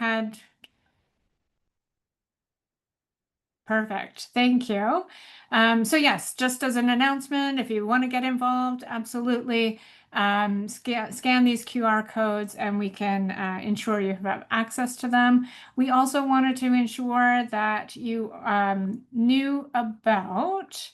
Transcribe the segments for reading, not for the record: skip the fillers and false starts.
ahead. Perfect. Thank you. So yes, just as an announcement, if you want to get involved, absolutely scan these QR codes and we can ensure you have access to them. We also wanted to ensure that you knew about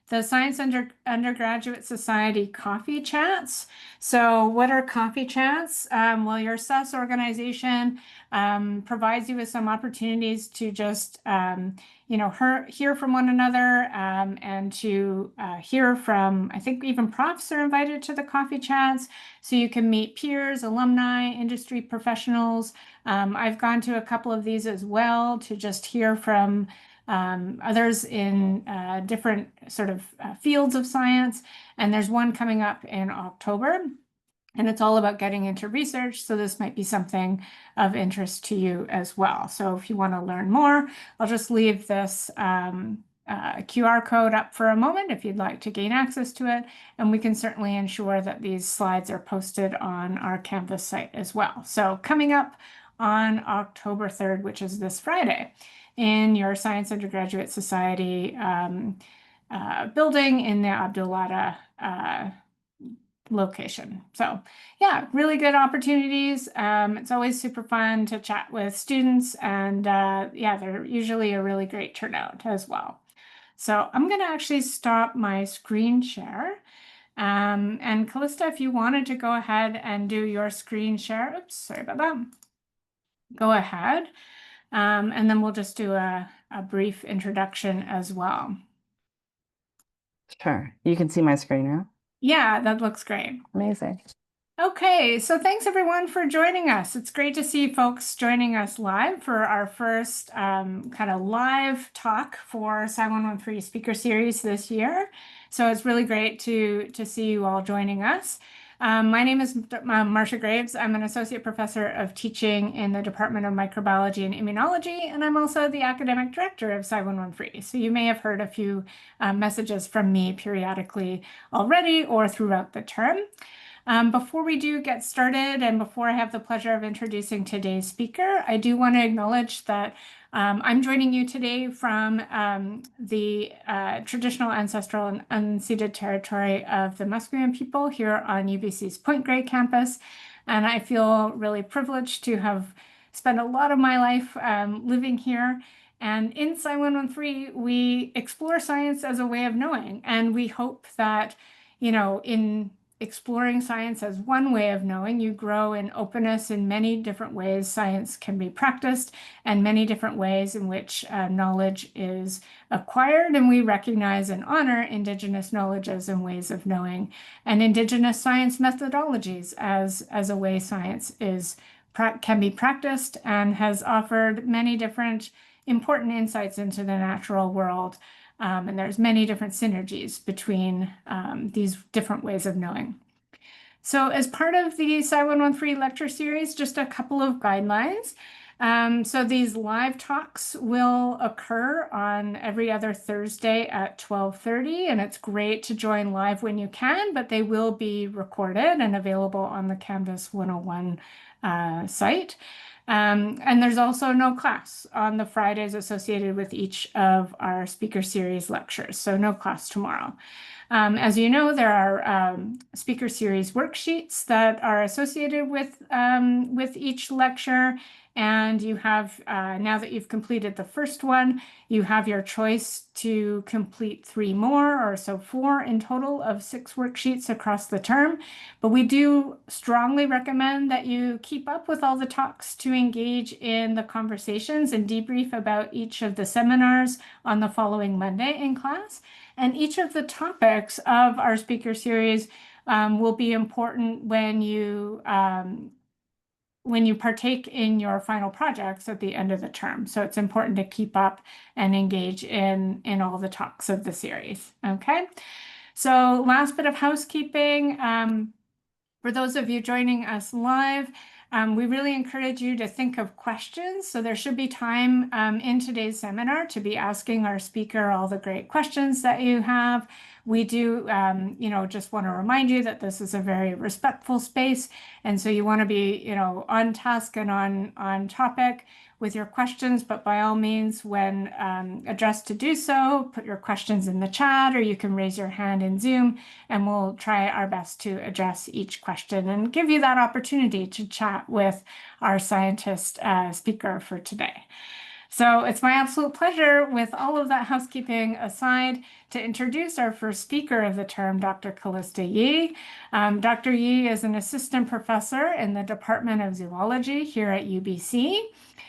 the Science Undergraduate Society coffee chats. So what are coffee chats? Well, your SUS organization provides you with some opportunities to just hear from one another and to hear from, I think even profs are invited to the coffee chats. So you can meet peers, alumni, industry professionals. I've gone to a couple of these as well to just hear from others in different sort of fields of science. And there's one coming up in October. And it's all about getting into research. So this might be something of interest to you as well. So if you want to learn more, I'll just leave this QR code up for a moment if you'd like to gain access to it. And we can certainly ensure that these slides are posted on our Canvas site as well. So coming up on October 3rd, which is this Friday, in your Science Undergraduate Society building in the Abdullah location. So yeah, really good opportunities. It's always super fun to chat with students and yeah, they're usually a really great turnout as well. So I'm going to actually stop my screen share. And Callista, if you wanted to go ahead and do your screen share, oops, sorry about that. Go ahead. And then we'll just do a brief introduction as well. Sure. You can see my screen now. Yeah, that looks great. Amazing. Okay, so thanks everyone for joining us. It's great to see folks joining us live for our first kind of live talk for Sci113 Speaker Series this year. So it's really great to see you all joining us. My name is Marcia Graves. I'm an associate professor of teaching in the Department of Microbiology and Immunology, and I'm also the academic director of Sci113. So you may have heard a few messages from me periodically already or throughout the term. Before we do get started and before I have the pleasure of introducing today's speaker, I do want to acknowledge that I'm joining you today from the traditional, ancestral, and unceded territory of the Musqueam people here on UBC's Point Grey campus. And I feel really privileged to have spent a lot of my life living here. And in Sci113, we explore science as a way of knowing. And we hope that, in exploring science as one way of knowing, you grow in openness in many different ways science can be practiced and many different ways in which knowledge is acquired. And we recognize and honor Indigenous knowledges and ways of knowing and Indigenous science methodologies as a way science can be practiced and has offered many different important insights into the natural world. And there's many different synergies between these different ways of knowing. So as part of the Sci113 lecture series, just a couple of guidelines. So these live talks will occur on every other Thursday at 12:30, and it's great to join live when you can, but they will be recorded and available on the Canvas 101 site. And there's also no class on the Fridays associated with each of our speaker series lectures, so no class tomorrow. As you know, there are speaker series worksheets that are associated with each lecture, and you have, now that you've completed the first one, you have your choice to complete 3 more, or so 4 in total of 6 worksheets across the term. But we do strongly recommend that you keep up with all the talks to engage in the conversations and debrief about each of the seminars on the following Monday in class. And each of the topics of our speaker series will be important when you partake in your final projects at the end of the term. So it's important to keep up and engage in all the talks of the series. Okay. So last bit of housekeeping. For those of you joining us live, we really encourage you to think of questions. So there should be time in today's seminar to be asking our speaker all the great questions that you have. We do, just want to remind you that this is a very respectful space. And so you want to be, on task and on topic with your questions, but by all means, when addressed to do so, put your questions in the chat, or you can raise your hand in Zoom, and we'll try our best to address each question and give you that opportunity to chat with our scientist speaker for today. So it's my absolute pleasure, with all of that housekeeping aside, to introduce our first speaker of the term, Dr. Callista Yee. Dr. Yee is an assistant professor in the Department of Zoology here at UBC,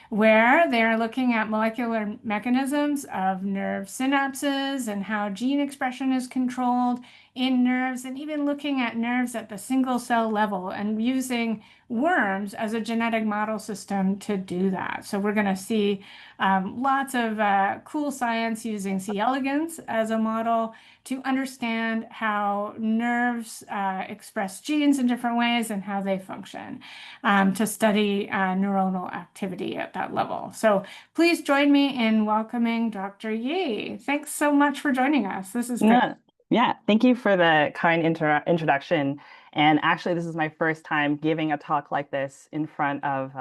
where they are looking at molecular mechanisms of nerve synapses and how gene expression is controlled in nerves, and even looking at nerves at the single cell level and using worms as a genetic model system to do that. So we're going to see lots of cool science using C. elegans as a model to understand how nerves express genes in different ways and how they function, to study neuronal activity at that level. So please join me in welcoming Dr. Yee. Thanks so much for joining us. This is great. Yeah, thank you for the kind introduction. And actually, this is my first time giving a talk like this in front of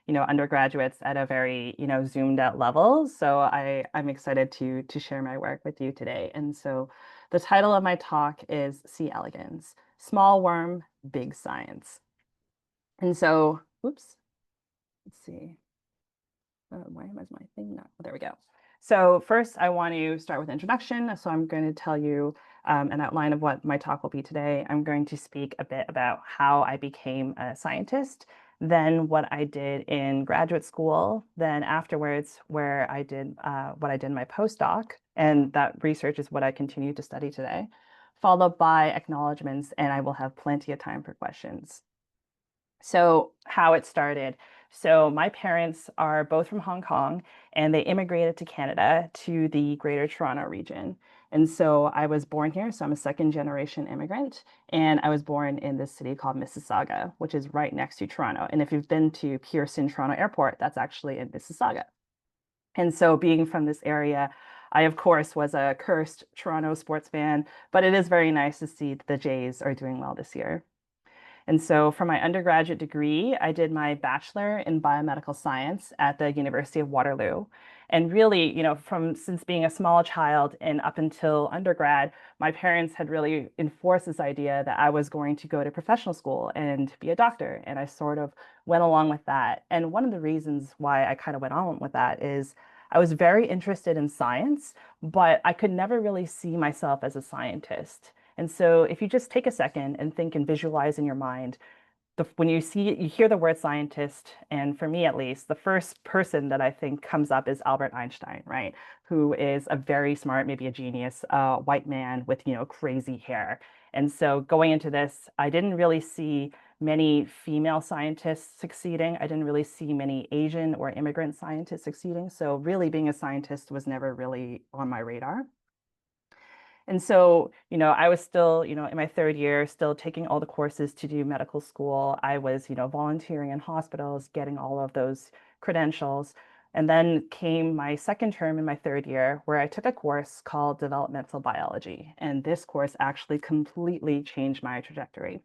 undergraduates at a very zoomed out level. So I'm excited to share my work with you today. And so the title of my talk is C. elegans, Small Worm, Big Science. And so, oops, let's see. Why is my thing not? Oh, there we go. So first, I want to start with introduction. So I'm going to tell you an outline of what my talk will be today. I'm going to speak a bit about how I became a scientist, then what I did in graduate school, then afterwards where I did what I did in my postdoc, and that research is what I continue to study today, followed by acknowledgements, and I will have plenty of time for questions. So how it started. So my parents are both from Hong Kong, and they immigrated to Canada, to the Greater Toronto region. And so I was born here. So I'm a second generation immigrant, and I was born in this city called Mississauga, which is right next to Toronto. And if you've been to Pearson Toronto Airport, that's actually in Mississauga. And so being from this area, I, of course, was a cursed Toronto sports fan, but it is very nice to see that the Jays are doing well this year. And so for my undergraduate degree, I did my bachelor in biomedical science at the University of Waterloo. And really, since being a small child and up until undergrad, my parents had really enforced this idea that I was going to go to professional school and be a doctor. And I sort of went along with that. And one of the reasons why I kind of went on with that is I was very interested in science, but I could never really see myself as a scientist. And so if you just take a second and think and visualize in your mind, when you hear the word scientist, and for me at least, the first person that I think comes up is Albert Einstein, right? Who is a very smart, maybe a genius, white man with, crazy hair. And so going into this, I didn't really see many female scientists succeeding. I didn't really see many Asian or immigrant scientists succeeding. So really being a scientist was never really on my radar. And so, I was still, in my third year, still taking all the courses to do medical school. I was, volunteering in hospitals, getting all of those credentials. And then came my second term in my third year, where I took a course called developmental biology. And this course actually completely changed my trajectory.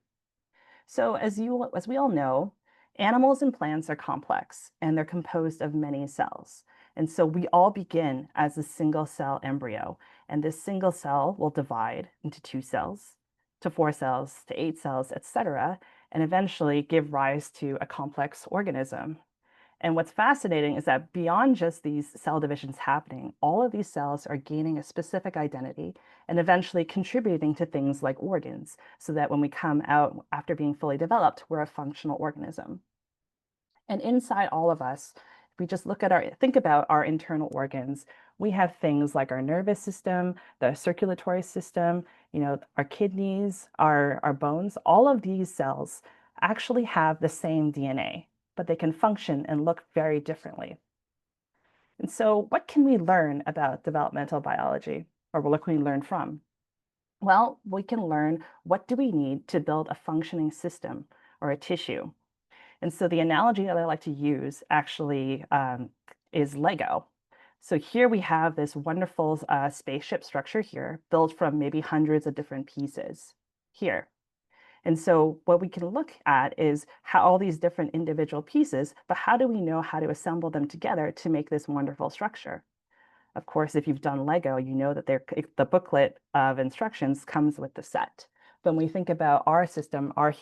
So as we all know, animals and plants are complex, and they're composed of many cells. And so we all begin as a single cell embryo, and this single cell will divide into 2 cells, to 4 cells, to 8 cells, etc., and eventually give rise to a complex organism. And what's fascinating is that beyond just these cell divisions happening, all of these cells are gaining a specific identity and eventually contributing to things like organs, so that when we come out after being fully developed, we're a functional organism. And inside all of us, if we just think about our internal organs, we have things like our nervous system, the circulatory system, our kidneys, our bones. All of these cells actually have the same DNA, but they can function and look very differently. And so what can we learn about developmental biology, or what can we learn from? Well, we can learn what do we need to build a functioning system or a tissue. And so the analogy that I like to use actually is Lego. So here we have this wonderful spaceship structure here, built from maybe hundreds of different pieces here. And so what we can look at is how all these different individual pieces, but how do we know how to assemble them together to make this wonderful structure? Of course, if you've done Lego, you know that the booklet of instructions comes with the set. But when we think about our system, our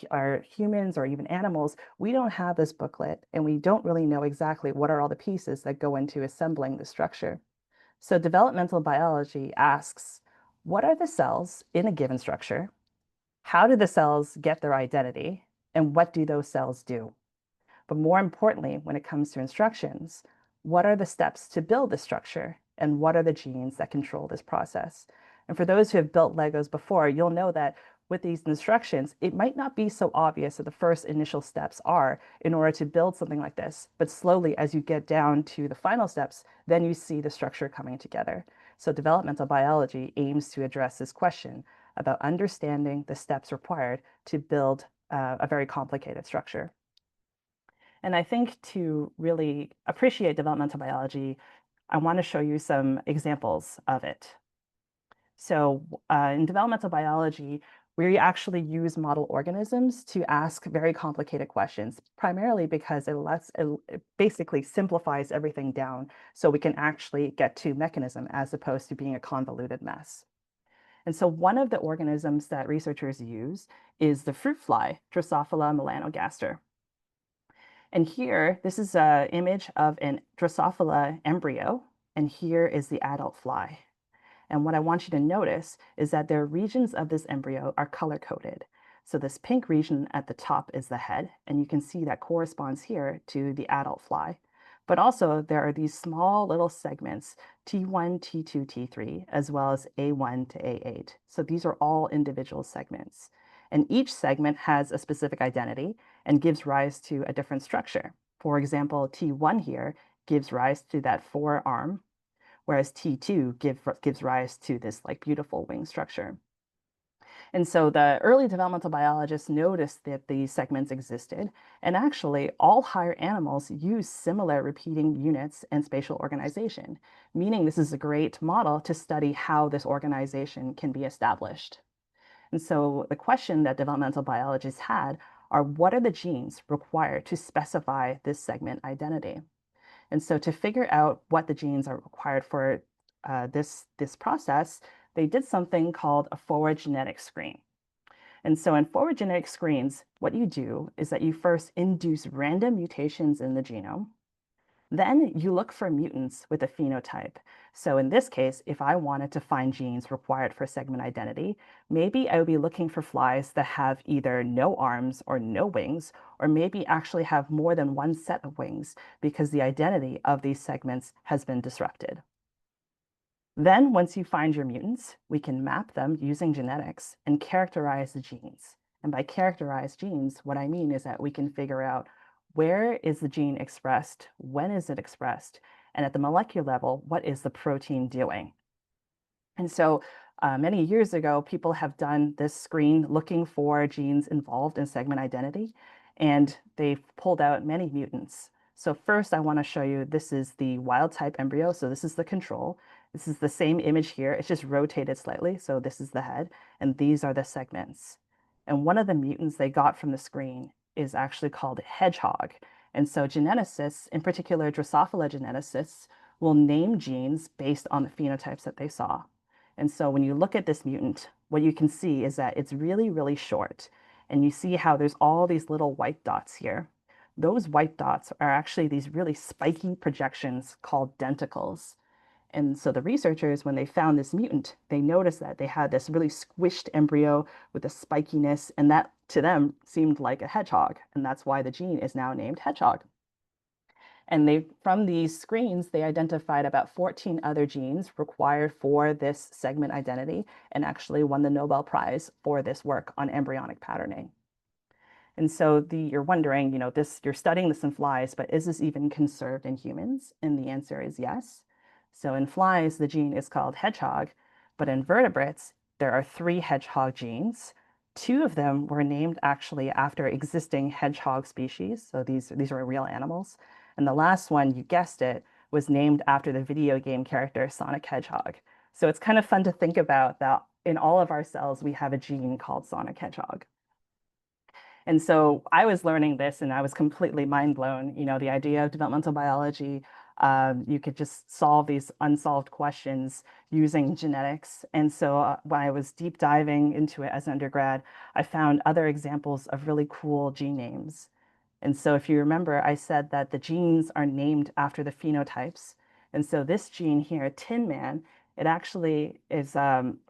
humans or even animals, we don't have this booklet and we don't really know exactly what are all the pieces that go into assembling the structure. So developmental biology asks, what are the cells in a given structure? How do the cells get their identity? And what do those cells do? But more importantly, when it comes to instructions, what are the steps to build the structure? And what are the genes that control this process? And for those who have built Legos before, you'll know that with these instructions, it might not be so obvious that the first initial steps are in order to build something like this. But slowly, as you get down to the final steps, then you see the structure coming together. So developmental biology aims to address this question about understanding the steps required to build a very complicated structure. And I think to really appreciate developmental biology, I want to show you some examples of it. So in developmental biology, we actually use model organisms to ask very complicated questions, primarily because it basically simplifies everything down so we can actually get to mechanism as opposed to being a convoluted mess. And so one of the organisms that researchers use is the fruit fly, Drosophila melanogaster. And here, this is an image of an Drosophila embryo, and here is the adult fly. And what I want you to notice is that their regions of this embryo are color-coded. So this pink region at the top is the head, and you can see that corresponds here to the adult fly. But also there are these small little segments, T1, T2, T3, as well as A1 to A8. So these are all individual segments. And each segment has a specific identity and gives rise to a different structure. For example, T1 here gives rise to that forearm, whereas T2 gives rise to this like beautiful wing structure. And so the early developmental biologists noticed that these segments existed, and actually all higher animals use similar repeating units and spatial organization, meaning this is a great model to study how this organization can be established. And so the question that developmental biologists had are what are the genes required to specify this segment identity? And so to figure out what the genes are required for this process, they did something called a forward genetic screen. And so in forward genetic screens, what you do is that you first induce random mutations in the genome. Then you look for mutants with a phenotype. So in this case, if I wanted to find genes required for segment identity, maybe I would be looking for flies that have either no arms or no wings, or maybe actually have more than one set of wings because the identity of these segments has been disrupted. Then once you find your mutants, we can map them using genetics and characterize the genes. And by characterize genes, what I mean is that we can figure out where is the gene expressed, when is it expressed, and at the molecular level, what is the protein doing? And so many years ago, people have done this screen looking for genes involved in segment identity, and they've pulled out many mutants. So first, I want to show you, this is the wild type embryo. So this is the control. This is the same image here. It's just rotated slightly. So this is the head, and these are the segments. And one of the mutants they got from the screen is actually called hedgehog. And so geneticists, in particular Drosophila geneticists, will name genes based on the phenotypes that they saw. And so when you look at this mutant, what you can see is that it's really, really short. And you see how there's all these little white dots here. Those white dots are actually these really spiky projections called denticles. And so the researchers, when they found this mutant, they noticed that they had this really squished embryo with a spikiness, and that to them seemed like a hedgehog. And that's why the gene is now named hedgehog. And from these screens, they identified about 14 other genes required for this segment identity and actually won the Nobel Prize for this work on embryonic patterning. And so you're wondering, you're studying this in flies, but is this even conserved in humans? And the answer is yes. So in flies, the gene is called hedgehog, but in vertebrates, there are 3 hedgehog genes. 2 of them were named actually after existing hedgehog species. So these are real animals. And the last one, you guessed it, was named after the video game character Sonic Hedgehog. So it's kind of fun to think about that in all of our cells, we have a gene called Sonic Hedgehog. And so I was learning this and I was completely mind blown. The idea of developmental biology, you could just solve these unsolved questions using genetics. And so when I was deep diving into it as an undergrad, I found other examples of really cool gene names. And so if you remember, I said that the genes are named after the phenotypes. And so this gene here, Tin Man, it actually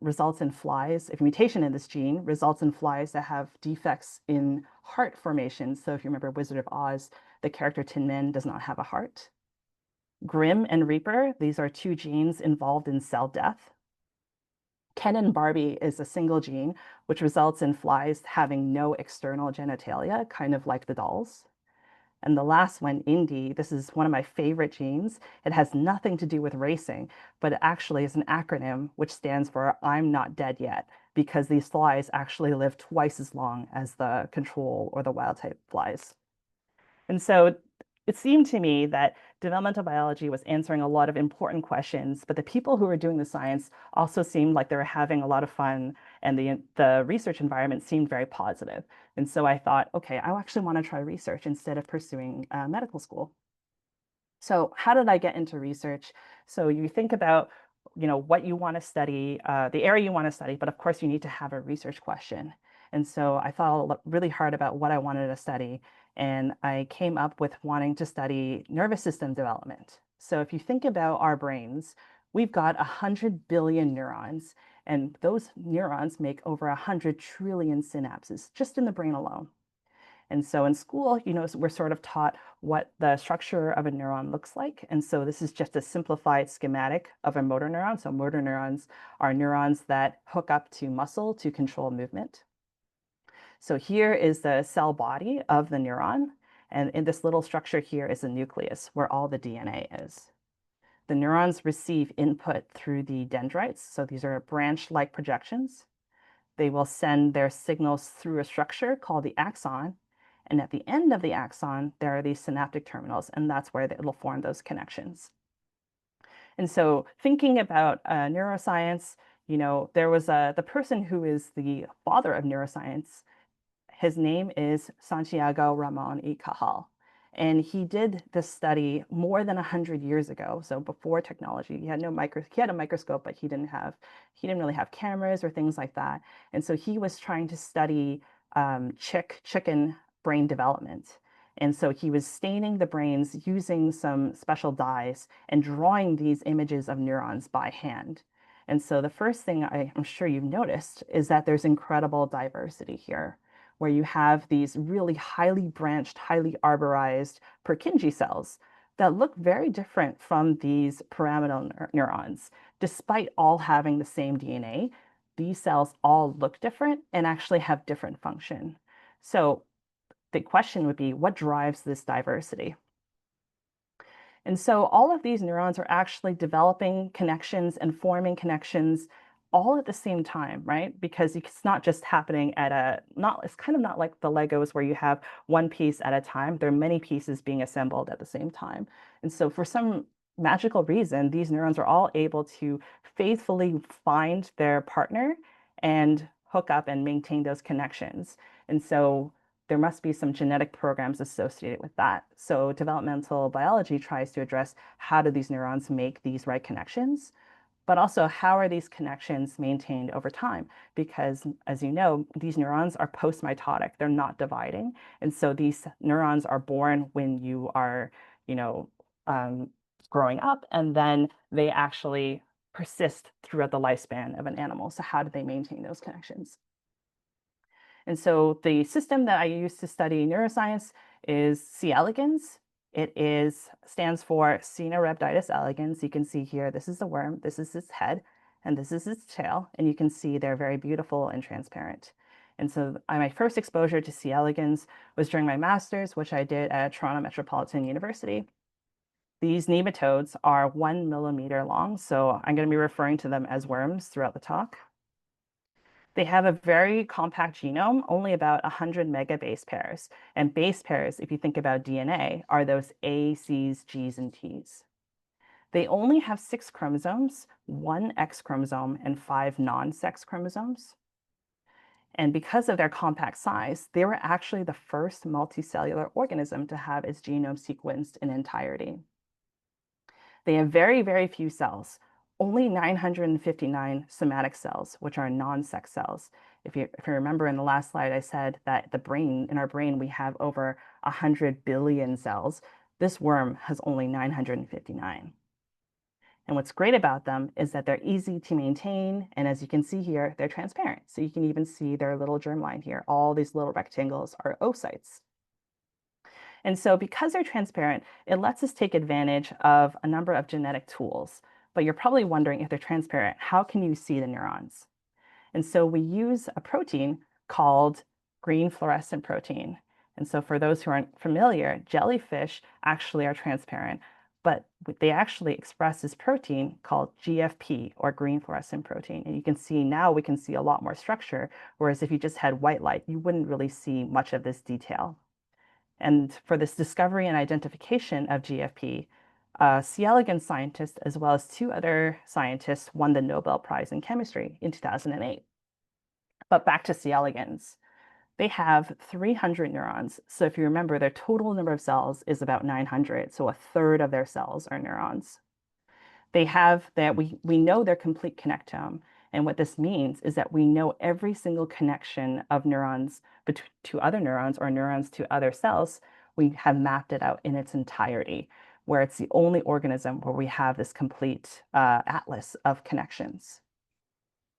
results in flies. If a mutation in this gene results in flies that have defects in heart formation. So if you remember Wizard of Oz, the character Tin Man does not have a heart. Grim and Reaper, these are two genes involved in cell death. Ken and Barbie is a single gene, which results in flies having no external genitalia, kind of like the dolls. And the last one, Indy, this is one of my favorite genes. It has nothing to do with racing, but it actually is an acronym which stands for I'm not dead yet, because these flies actually live twice as long as the control or the wild type flies. And so it seemed to me that developmental biology was answering a lot of important questions, but the people who were doing the science also seemed like they were having a lot of fun, and the research environment seemed very positive. And so I thought, okay, I actually want to try research instead of pursuing medical school. So how did I get into research? So you think about, what you want to study, the area you want to study, but of course you need to have a research question. And so I thought really hard about what I wanted to study, and I came up with wanting to study nervous system development. So if you think about our brains, we've got 100 billion neurons, and those neurons make over 100 trillion synapses just in the brain alone. And so in school, we're sort of taught what the structure of a neuron looks like. And so this is just a simplified schematic of a motor neuron. So motor neurons are neurons that hook up to muscle to control movement. So here is the cell body of the neuron. And in this little structure here is the nucleus where all the DNA is. The neurons receive input through the dendrites. So these are branch-like projections. They will send their signals through a structure called the axon. And at the end of the axon, there are these synaptic terminals, and that's where it'll form those connections. And so thinking about neuroscience, there was the person who is the father of neuroscience. His name is Santiago Ramon y Cajal. And he did this study more than 100 years ago. So before technology, he had a microscope, but he didn't really have cameras or things like that. And so he was trying to study chicken brain development. And so he was staining the brains using some special dyes and drawing these images of neurons by hand. And so the first thing I'm sure you've noticed is that there's incredible diversity here, where you have these really highly branched, highly arborized Purkinje cells that look very different from these pyramidal neurons. Despite all having the same DNA, these cells all look different and actually have different function. So the question would be, what drives this diversity? And so all of these neurons are actually developing connections and forming connections all at the same time, right? Because it's not just happening it's kind of not like the Legos where you have one piece at a time. There are many pieces being assembled at the same time. And so for some magical reason, these neurons are all able to faithfully find their partner and hook up and maintain those connections. And so there must be some genetic programs associated with that. So developmental biology tries to address how do these neurons make these right connections, but also how are these connections maintained over time? Because as you know, these neurons are post-mitotic, they're not dividing. And so these neurons are born when you are, um, growing up, and then they actually persist throughout the lifespan of an animal. So how do they maintain those connections? And so the system that I use to study neuroscience is C. elegans. Stands for Caenorhabditis elegans. You can see here, this is the worm, this is its head, and this is its tail. And you can see they're very beautiful and transparent. And so my first exposure to C. elegans was during my master's, which I did at Toronto Metropolitan University. These nematodes are 1 millimeter long, so I'm going to be referring to them as worms throughout the talk. They have a very compact genome, only about 100 megabase pairs. And base pairs, if you think about DNA, are those A, Cs, Gs, and Ts. They only have 6 chromosomes, 1 X chromosome, and 5 non-sex chromosomes. And because of their compact size, they were actually the first multicellular organism to have its genome sequenced in entirety. They have very, very few cells, only 959 somatic cells, which are non-sex cells. If you remember in the last slide, I said that in our brain, we have over 100 billion cells. This worm has only 959. And what's great about them is that they're easy to maintain. And as you can see here, they're transparent. So you can even see their little germline here. All these little rectangles are oocytes. And so because they're transparent, it lets us take advantage of a number of genetic tools. But you're probably wondering, if they're transparent, how can you see the neurons? And so we use a protein called green fluorescent protein. And so for those who aren't familiar, jellyfish actually are transparent, but they actually express this protein called GFP, or green fluorescent protein. And you can see now we can see a lot more structure, whereas if you just had white light, you wouldn't really see much of this detail. And for this discovery and identification of GFP, a C. elegans scientist, as well as 2 other scientists, won the Nobel Prize in Chemistry in 2008. But back to C. elegans. They have 300 neurons. So if you remember, their total number of cells is about 900. So a third of their cells are neurons. They have that we know their complete connectome. And what this means is that we know every single connection of neurons to other neurons, or neurons to other cells. We have mapped it out in its entirety, where it's the only organism where we have this complete atlas of connections.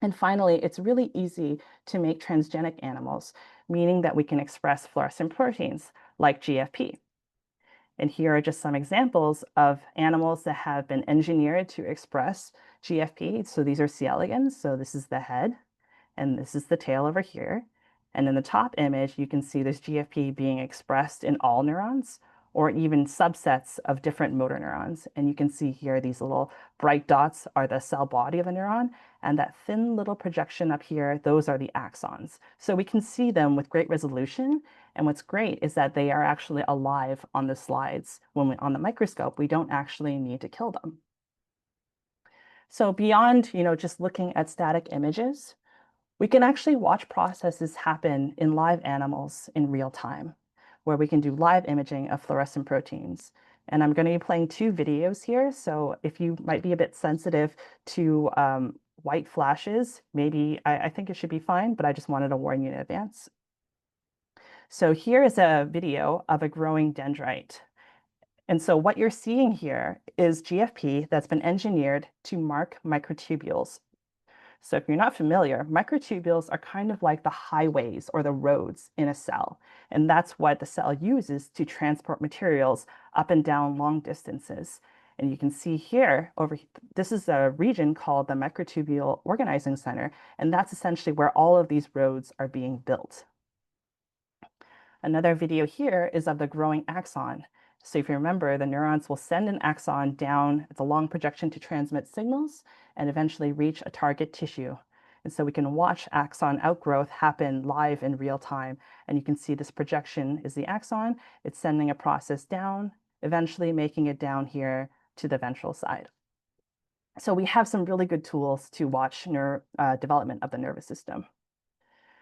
And finally, it's really easy to make transgenic animals, meaning that we can express fluorescent proteins like GFP. And here are just some examples of animals that have been engineered to express GFP. So these are C. elegans. So this is the head, and this is the tail over here. And in the top image, you can see this GFP being expressed in all neurons, or even subsets of different motor neurons. And you can see here, these little bright dots are the cell body of a neuron, and that thin little projection up here, those are the axons. So we can see them with great resolution. And what's great is that they are actually alive on the slides. On the microscope, we don't actually need to kill them. So beyond, just looking at static images, we can actually watch processes happen in live animals in real time, where we can do live imaging of fluorescent proteins. And I'm going to be playing 2 videos here. So if you might be a bit sensitive to white flashes, maybe I think it should be fine, but I just wanted to warn you in advance. So here is a video of a growing dendrite. And so what you're seeing here is GFP that's been engineered to mark microtubules. So if you're not familiar, microtubules are kind of like the highways or the roads in a cell. And that's what the cell uses to transport materials up and down long distances. And you can see here, this is a region called the Microtubule Organizing Center. And that's essentially where all of these roads are being built. Another video here is of the growing axon. So if you remember, the neurons will send an axon down the long projection to transmit signals and eventually reach a target tissue. And so we can watch axon outgrowth happen live in real time. And you can see this projection is the axon. It's sending a process down, eventually making it down here to the ventral side. So we have some really good tools to watch development of the nervous system.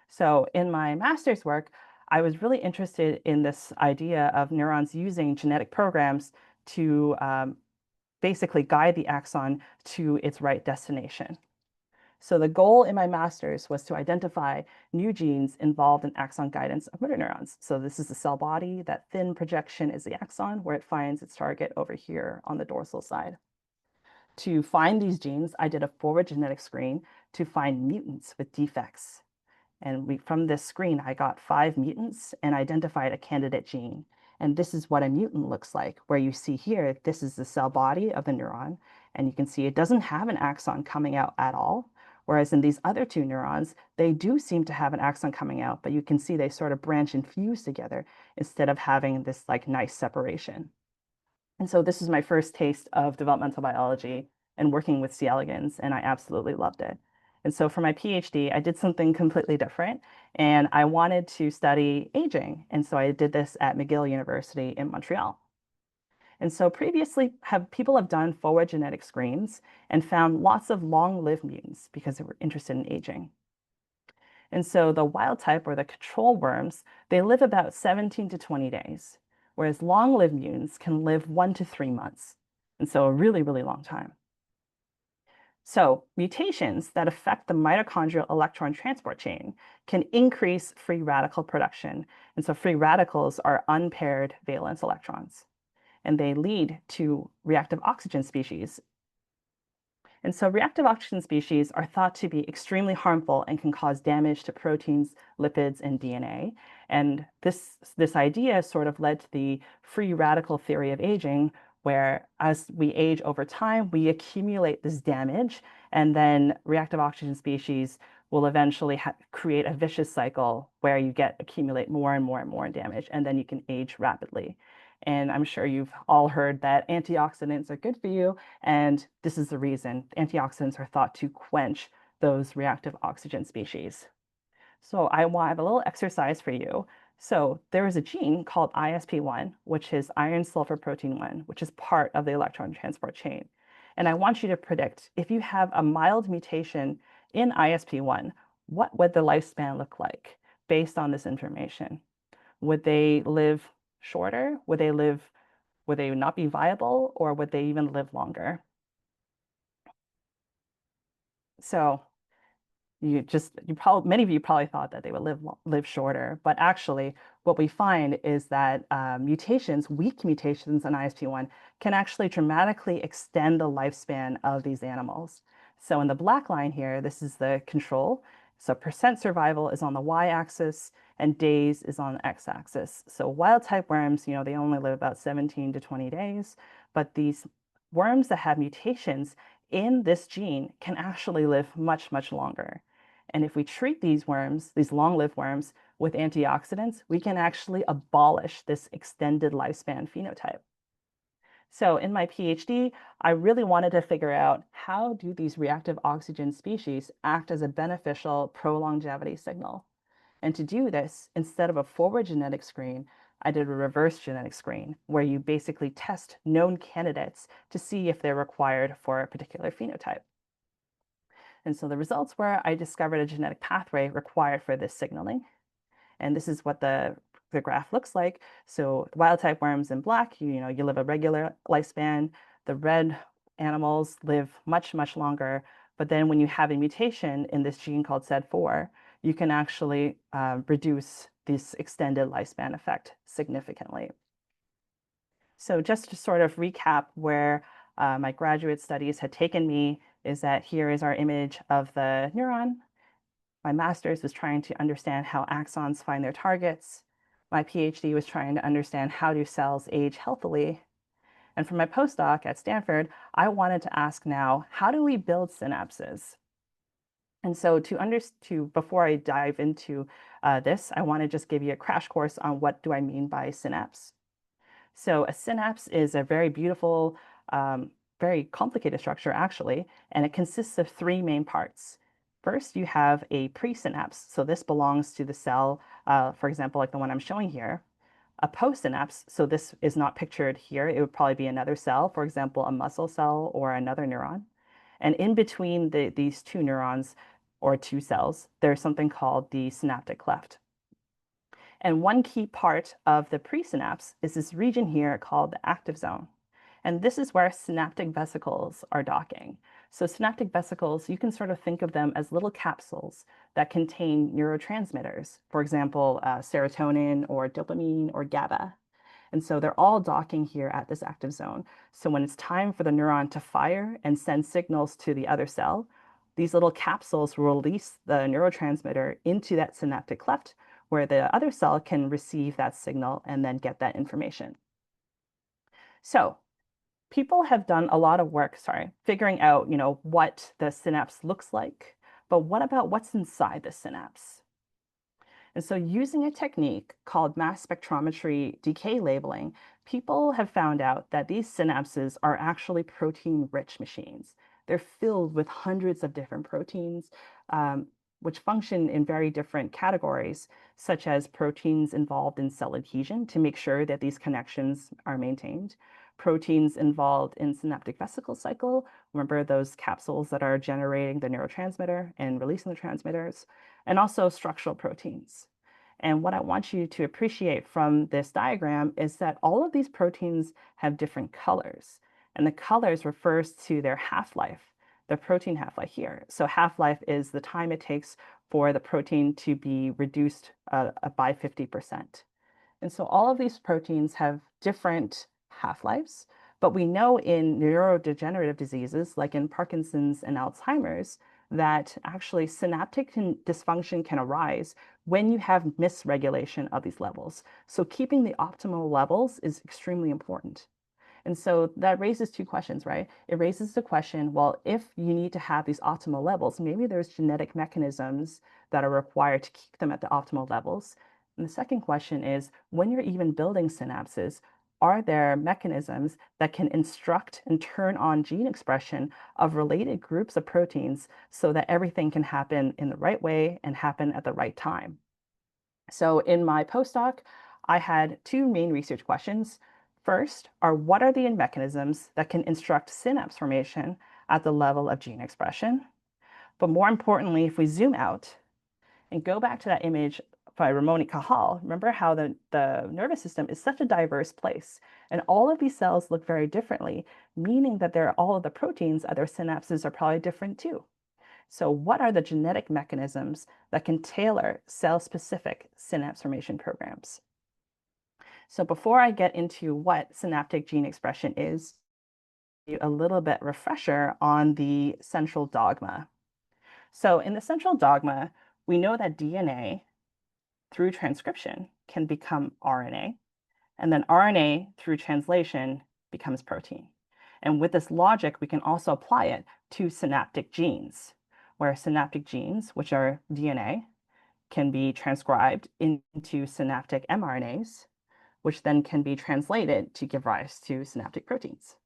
So in my master's work, I was really interested in this idea of neurons using genetic programs to basically guide the axon to its right destination. So the goal in my master's was to identify new genes involved in axon guidance of motor neurons. So this is the cell body. That thin projection is the axon, where it finds its target over here on the dorsal side. To find these genes, I did a forward genetic screen to find mutants with defects. And from this screen, I got 5 mutants and identified a candidate gene. And this is what a mutant looks like, where you see here, this is the cell body of the neuron. And you can see it doesn't have an axon coming out at all. Whereas in these other 2 neurons, they do seem to have an axon coming out, but you can see they sort of branch and fuse together instead of having this nice separation. And so this is my first taste of developmental biology and working with C. elegans, and I absolutely loved it. And so for my PhD, I did something completely different, and I wanted to study aging. And so I did this at McGill University in Montreal. And so previously, people have done forward genetic screens and found lots of long-lived mutants because they were interested in aging. And so the wild type or the control worms, they live about 17 to 20 days, whereas long-lived mutants can live 1 to 3 months. And so a really, really long time. So mutations that affect the mitochondrial electron transport chain can increase free radical production. And so free radicals are unpaired valence electrons, and they lead to reactive oxygen species. And so reactive oxygen species are thought to be extremely harmful and can cause damage to proteins, lipids, and DNA. And this idea sort of led to the free radical theory of aging, where as we age over time, we accumulate this damage, and then reactive oxygen species will eventually create a vicious cycle where you accumulate more and more and more damage, and then you can age rapidly. And I'm sure you've all heard that antioxidants are good for you, and this is the reason. Antioxidants are thought to quench those reactive oxygen species. So I have a little exercise for you. So there is a gene called ISP1, which is iron sulfur protein 1, which is part of the electron transport chain. And I want you to predict, if you have a mild mutation in ISP1, what would the lifespan look like based on this information? Would they live shorter? Would they not be viable, or would they even live longer? So many of you probably thought that they would live shorter, but actually what we find is that weak mutations in ISP1 can actually dramatically extend the lifespan of these animals. So in the black line here, this is the control. So percent survival is on the y-axis and days is on the x-axis. So wild type worms, they only live about 17 to 20 days, but these worms that have mutations in this gene can actually live much, much longer. And if we treat these worms, these long-lived worms, with antioxidants, we can actually abolish this extended lifespan phenotype. So in my PhD, I really wanted to figure out, how do these reactive oxygen species act as a beneficial pro-longevity signal? And to do this, instead of a forward genetic screen, I did a reverse genetic screen, where you basically test known candidates to see if they're required for a particular phenotype. And so the results were, I discovered a genetic pathway required for this signaling. And this is what the graph looks like. So wild type worms in black, you live a regular lifespan. The red animals live much, much longer. But then when you have a mutation in this gene called SED4, you can actually reduce this extended lifespan effect significantly. So just to sort of recap where my graduate studies had taken me, is that here is our image of the neuron. My master's was trying to understand how axons find their targets. My PhD was trying to understand, how do cells age healthily? And for my postdoc at Stanford, I wanted to ask now, how do we build synapses? And so before I dive into this, I want to just give you a crash course on what do I mean by synapse. So a synapse is a very beautiful, very complicated structure, actually, and it consists of three main parts. First, you have a presynapse. So this belongs to the cell, for example, like the one I'm showing here. A postsynapse, so this is not pictured here. It would probably be another cell, for example, a muscle cell or another neuron. And in between these two neurons or two cells, there's something called the synaptic cleft. And one key part of the presynapse is this region here called the active zone. And this is where synaptic vesicles are docking. So synaptic vesicles, you can sort of think of them as little capsules that contain neurotransmitters, for example, serotonin or dopamine or GABA. And so they're all docking here at this active zone. So when it's time for the neuron to fire and send signals to the other cell, these little capsules will release the neurotransmitter into that synaptic cleft, where the other cell can receive that signal and then get that information. So people have done a lot of work, figuring out, what the synapse looks like, but what about what's inside the synapse? And so using a technique called mass spectrometry decay labeling, people have found out that these synapses are actually protein-rich machines. They're filled with hundreds of different proteins, which function in very different categories, such as proteins involved in cell adhesion to make sure that these connections are maintained, proteins involved in synaptic vesicle cycle. Remember those capsules that are generating the neurotransmitter and releasing the transmitters, and also structural proteins. And what I want you to appreciate from this diagram is that all of these proteins have different colors, and the colors refers to their half-life, the protein half-life here. So half-life is the time it takes for the protein to be reduced by 50%. And so all of these proteins have different half-lives, but we know in neurodegenerative diseases, like in Parkinson's and Alzheimer's, that actually synaptic dysfunction can arise when you have misregulation of these levels. So keeping the optimal levels is extremely important. And so that raises two questions, right? It raises the question, well, if you need to have these optimal levels, maybe there's genetic mechanisms that are required to keep them at the optimal levels. And the second question is, when you're even building synapses, are there mechanisms that can instruct and turn on gene expression of related groups of proteins so that everything can happen in the right way and happen at the right time? So in my postdoc, I had two main research questions. First are what are the mechanisms that can instruct synapse formation at the level of gene expression? But more importantly, if we zoom out and go back to that image by Ramon y Cajal, remember how the nervous system is such a diverse place, and all of these cells look very differently, meaning that all of the proteins at their synapses are probably different too. So what are the genetic mechanisms that can tailor cell-specific synapse formation programs? So before I get into what synaptic gene expression is, a little bit refresher on the central dogma. So in the central dogma, we know that DNA through transcription can become RNA, and then RNA through translation becomes protein. And with this logic, we can also apply it to synaptic genes, where synaptic genes, which are DNA, can be transcribed into synaptic mRNAs, which then can be translated to give rise to synaptic proteins.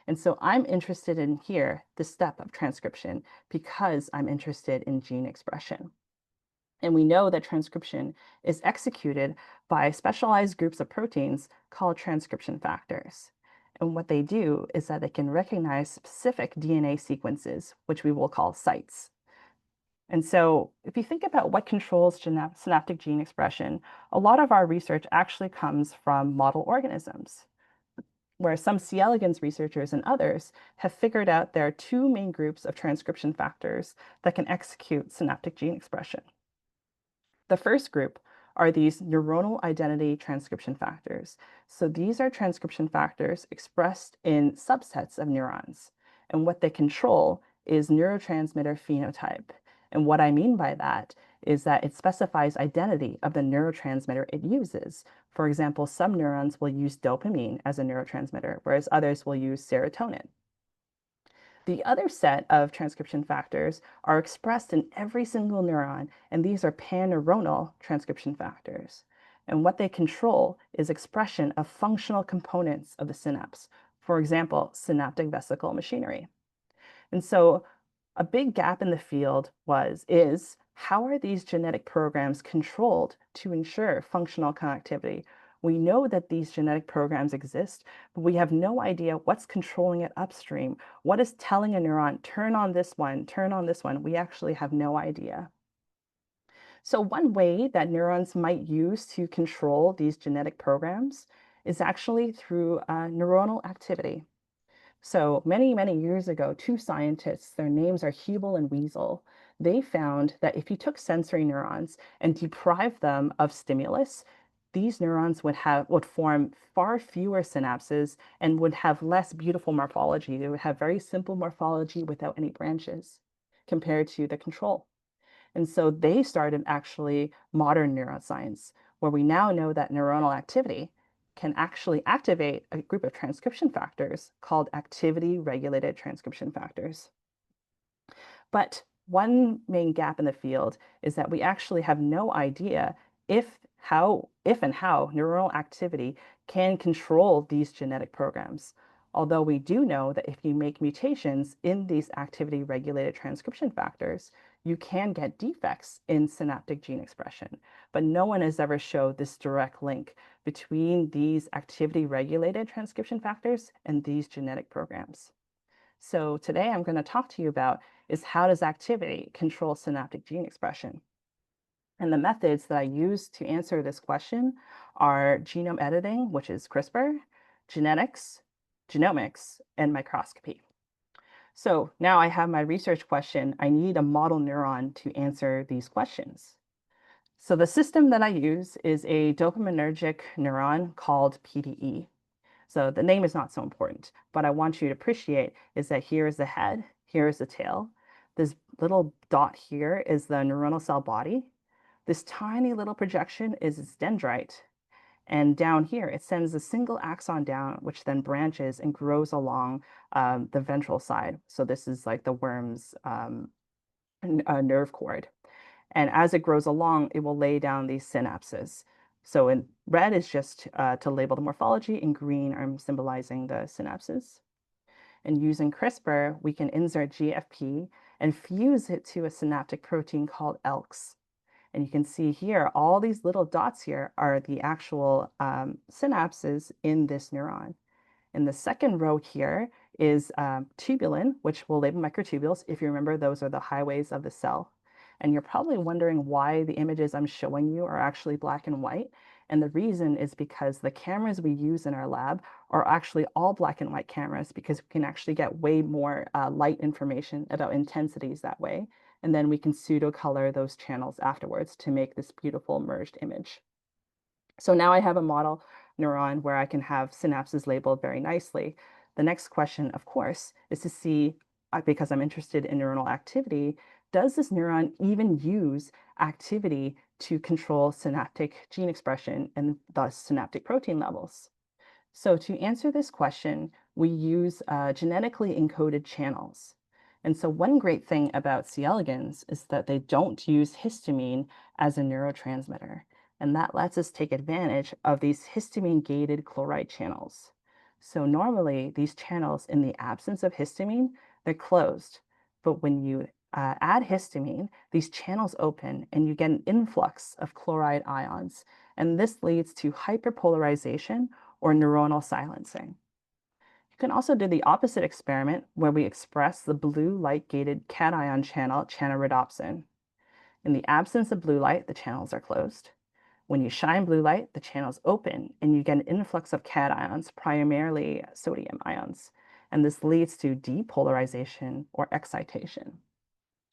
And so I'm interested in here, the step of transcription, because I'm interested in gene expression. And we know that transcription is executed by specialized groups of proteins called transcription factors. And what they do is that they can recognize specific DNA sequences, which we will call sites. And so if you think about what controls synaptic gene expression, a lot of our research actually comes from model organisms, where some C. elegans researchers and others have figured out there are two main groups of transcription factors that can execute synaptic gene expression. The first group are these neuronal identity transcription factors. So these are transcription factors expressed in subsets of neurons. And what they control is neurotransmitter phenotype. And what I mean by that is that it specifies identity of the neurotransmitter it uses. For example, some neurons will use dopamine as a neurotransmitter, whereas others will use serotonin. The other set of transcription factors are expressed in every single neuron, and these are pan-neuronal transcription factors. And what they control is expression of functional components of the synapse, for example, synaptic vesicle machinery. And so a big gap in the field is how are these genetic programs controlled to ensure functional connectivity? We know that these genetic programs exist, but we have no idea what's controlling it upstream. What is telling a neuron, turn on this one, turn on this one? We actually have no idea. So one way that neurons might use to control these genetic programs is actually through neuronal activity. So many, many years ago, two scientists, their names are Hebel and Wiesel, they found that if you took sensory neurons and deprived them of stimulus, these neurons would form far fewer synapses and would have less beautiful morphology. They would have very simple morphology without any branches compared to the control. And so they started actually modern neuroscience, where we now know that neuronal activity can actually activate a group of transcription factors called activity-regulated transcription factors. But one main gap in the field is that we actually have no idea if and how neuronal activity can control these genetic programs. Although we do know that if you make mutations in these activity-regulated transcription factors, you can get defects in synaptic gene expression, but no one has ever showed this direct link between these activity-regulated transcription factors and these genetic programs. So today I'm going to talk to you about is how does activity control synaptic gene expression? And the methods that I use to answer this question are genome editing, which is CRISPR, genetics, genomics, and microscopy. So now I have my research question. I need a model neuron to answer these questions. So the system that I use is a dopaminergic neuron called PDE. So the name is not so important, but I want you to appreciate is that here is the head, here is the tail. This little dot here is the neuronal cell body. This tiny little projection is its dendrite. And down here, it sends a single axon down, which then branches and grows along the ventral side. So this is like the worm's nerve cord. And as it grows along, it will lay down these synapses. So in red is just to label the morphology, in green I'm symbolizing the synapses. And using CRISPR, we can insert GFP and fuse it to a synaptic protein called ELX. And you can see here, all these little dots here are the actual synapses in this neuron. In the second row here is tubulin, which we'll label microtubules. If you remember, those are the highways of the cell. And you're probably wondering why the images I'm showing you are actually black and white. And the reason is because the cameras we use in our lab are actually all black and white cameras because we can actually get way more light information about intensities that way. And then we can pseudo color those channels afterwards to make this beautiful merged image. So now I have a model neuron where I can have synapses labeled very nicely. The next question, of course, is to see, because I'm interested in neuronal activity, does this neuron even use activity to control synaptic gene expression and thus synaptic protein levels? So to answer this question, we use genetically encoded channels. And so one great thing about C. elegans is that they don't use histamine as a neurotransmitter. And that lets us take advantage of these histamine-gated chloride channels. So normally these channels, in the absence of histamine, they're closed. But when you add histamine, these channels open and you get an influx of chloride ions. And this leads to hyperpolarization or neuronal silencing. You can also do the opposite experiment where we express the blue light-gated cation channel, chanorodopsin. In the absence of blue light, the channels are closed. When you shine blue light, the channels open and you get an influx of cations, primarily sodium ions. And this leads to depolarization or excitation.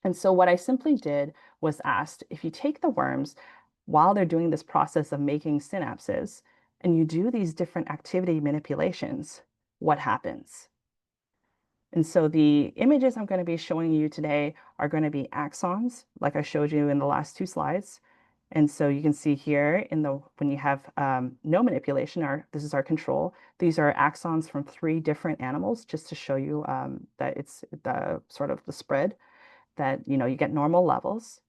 And so what I simply did was asked, if you take the worms while they're doing this process of making synapses, and you do these different activity manipulations, what happens? And so the images I'm going to be showing you today are going to be axons, like I showed you in the last two slides. And so you can see here when you have no manipulation, this is our control. These are axons from 3 different animals, just to show you that it's the sort of the spread that you get normal levels.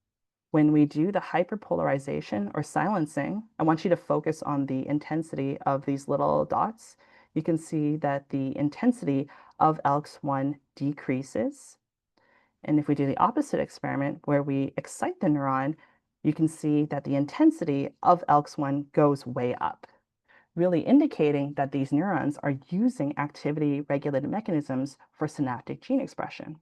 When we do the hyperpolarization or silencing, I want you to focus on the intensity of these little dots. You can see that the intensity of ELX1 decreases. And if we do the opposite experiment where we excite the neuron, you can see that the intensity of ELX1 goes way up, really indicating that these neurons are using activity-regulated mechanisms for synaptic gene expression.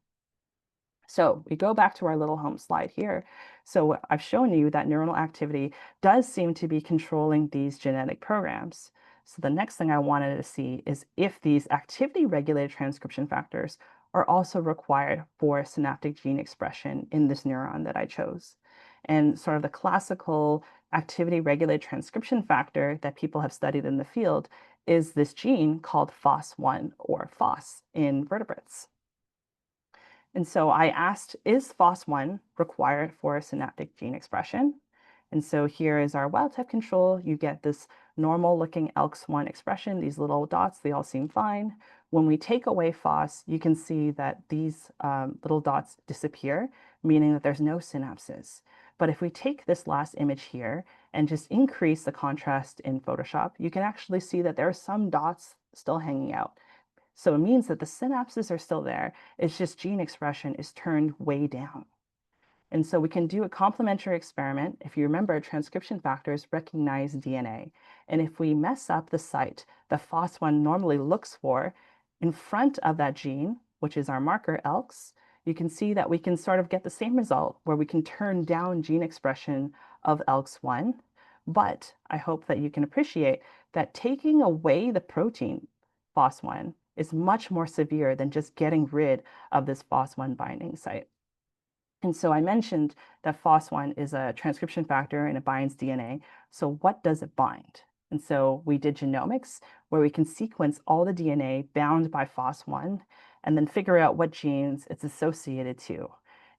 So we go back to our little home slide here. So I've shown you that neuronal activity does seem to be controlling these genetic programs. So the next thing I wanted to see is if these activity-regulated transcription factors are also required for synaptic gene expression in this neuron that I chose. And sort of the classical activity-regulated transcription factor that people have studied in the field is this gene called FOS1 or FOS in vertebrates. And so I asked, is FOS1 required for synaptic gene expression? And so here is our wild type control. You get this normal looking ELX1 expression, these little dots, they all seem fine. When we take away FOS, you can see that these little dots disappear, meaning that there's no synapses. But if we take this last image here and just increase the contrast in Photoshop, you can actually see that there are some dots still hanging out. So it means that the synapses are still there. It's just gene expression is turned way down. And so we can do a complementary experiment. If you remember, transcription factors recognize DNA. And if we mess up the site that FOS1 normally looks for in front of that gene, which is our marker ELX, you can see that we can sort of get the same result where we can turn down gene expression of ELX1. But I hope that you can appreciate that taking away the protein FOS1 is much more severe than just getting rid of this FOS1 binding site. And so I mentioned that FOS1 is a transcription factor and it binds DNA. So what does it bind? And so we did genomics where we can sequence all the DNA bound by FOS1 and then figure out what genes it's associated to.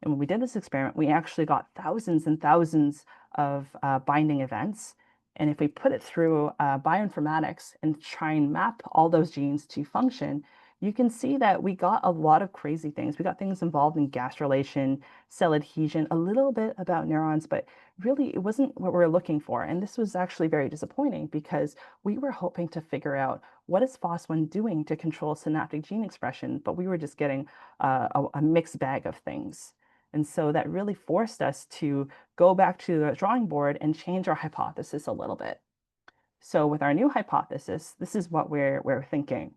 And when we did this experiment, we actually got thousands and thousands of binding events. And if we put it through bioinformatics and try and map all those genes to function, you can see that we got a lot of crazy things. We got things involved in gastrulation, cell adhesion, a little bit about neurons, but really it wasn't what we were looking for. And this was actually very disappointing because we were hoping to figure out what is FOS1 doing to control synaptic gene expression, but we were just getting a mixed bag of things. And so that really forced us to go back to the drawing board and change our hypothesis a little bit. So with our new hypothesis, this is what we're thinking.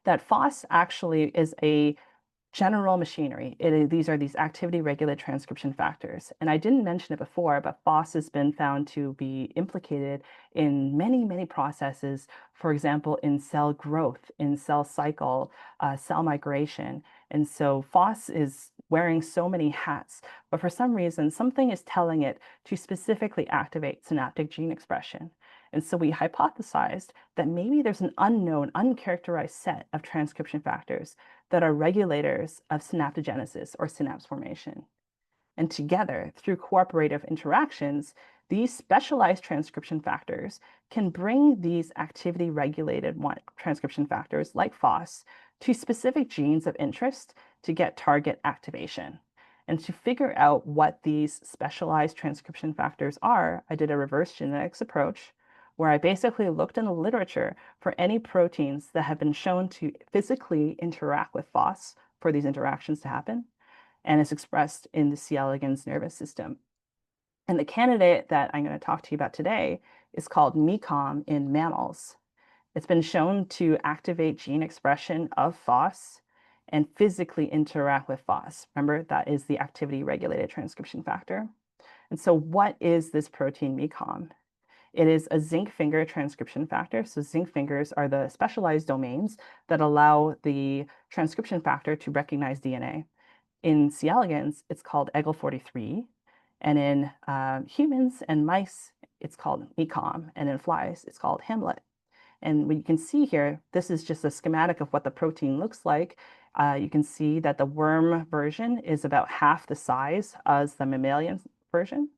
That FOS actually is a general machinery. These are these activity regulated transcription factors. And I didn't mention it before, but FOS has been found to be implicated in many, many processes, for example, in cell growth, in cell cycle, cell migration. And so FOS is wearing so many hats, but for some reason, something is telling it to specifically activate synaptic gene expression. And so we hypothesized that maybe there's an unknown, uncharacterized set of transcription factors that are regulators of synaptogenesis or synapse formation. And together, through cooperative interactions, these specialized transcription factors can bring these activity regulated transcription factors like FOS to specific genes of interest to get target activation. And to figure out what these specialized transcription factors are, I did a reverse genetics approach where I basically looked in the literature for any proteins that have been shown to physically interact with FOS for these interactions to happen, and is expressed in the C. elegans nervous system. And the candidate that I'm going to talk to you about today is called MECOM in mammals. It's been shown to activate gene expression of FOS and physically interact with FOS. Remember, that is the activity regulated transcription factor. And so what is this protein MECOM? It is a zinc finger transcription factor. So zinc fingers are the specialized domains that allow the transcription factor to recognize DNA. In C. elegans, it's called EGL43. And in humans and mice, it's called MECOM. And in flies, it's called Hamlet. And what you can see here, this is just a schematic of what the protein looks like. You can see that the worm version is about half the size as the mammalian version.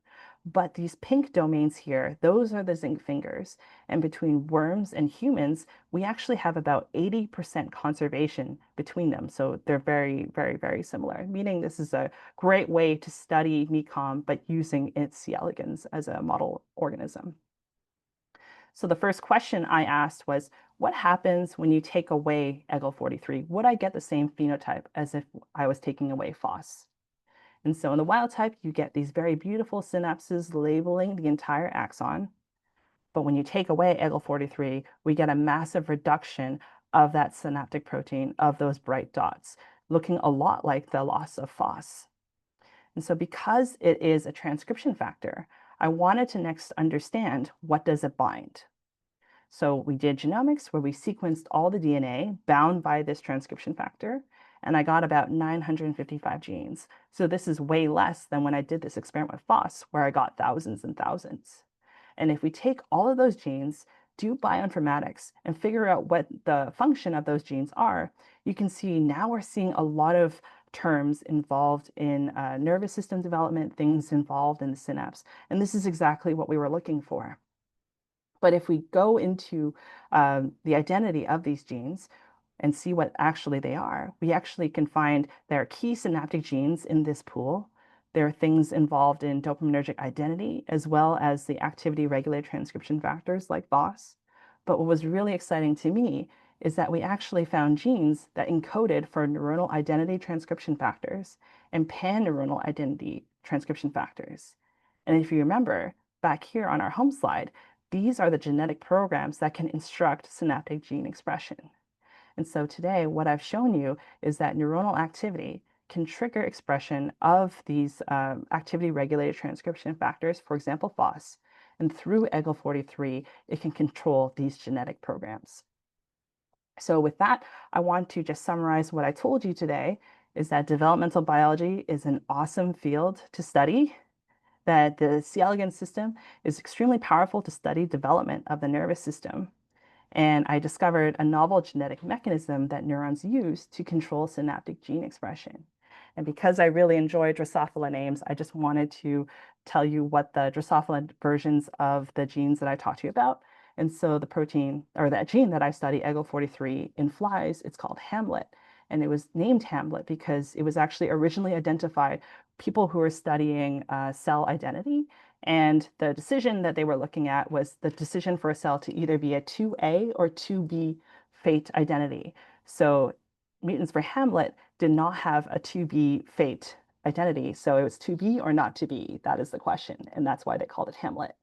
But these pink domains here, those are the zinc fingers. And between worms and humans, we actually have about 80% conservation between them. So they're very, very, very similar, meaning this is a great way to study MECOM, but using its C. elegans as a model organism. So the first question I asked was, what happens when you take away EGL43? Would I get the same phenotype as if I was taking away FOS? And so in the wild type, you get these very beautiful synapses labeling the entire axon. But when you take away EGL43, we get a massive reduction of that synaptic protein of those bright dots, looking a lot like the loss of FOS. And so because it is a transcription factor, I wanted to next understand what does it bind. So we did genomics where we sequenced all the DNA bound by this transcription factor, and I got about 955 genes. So this is way less than when I did this experiment with FOS, where I got thousands and thousands. And if we take all of those genes, do bioinformatics, and figure out what the function of those genes are, you can see now we're seeing a lot of terms involved in nervous system development, things involved in the synapse. And this is exactly what we were looking for. But if we go into the identity of these genes and see what actually they are, we actually can find there are key synaptic genes in this pool. There are things involved in dopaminergic identity, as well as the activity regulated transcription factors like FOS. But what was really exciting to me is that we actually found genes that encoded for neuronal identity transcription factors and pan-neuronal identity transcription factors. And if you remember, back here on our home slide, these are the genetic programs that can instruct synaptic gene expression. And so today, what I've shown you is that neuronal activity can trigger expression of these activity-regulated transcription factors, for example, FOS. And through EGL43, it can control these genetic programs. So with that, I want to just summarize what I told you today is that developmental biology is an awesome field to study, that the C. elegans system is extremely powerful to study development of the nervous system, and I discovered a novel genetic mechanism that neurons use to control synaptic gene expression. And because I really enjoy Drosophila names, I just wanted to tell you what the Drosophila versions of the genes that I talked to you about. And so the protein or that gene that I study, EGL43 in flies, it's called Hamlet. And it was named Hamlet because it was actually originally identified people who were studying cell identity, and the decision that they were looking at was the decision for a cell to either be a 2A or 2B fate identity. So mutants for Hamlet did not have a 2B fate identity. So it was to be or not to be. That is the question. And that's why they called it Hamlet.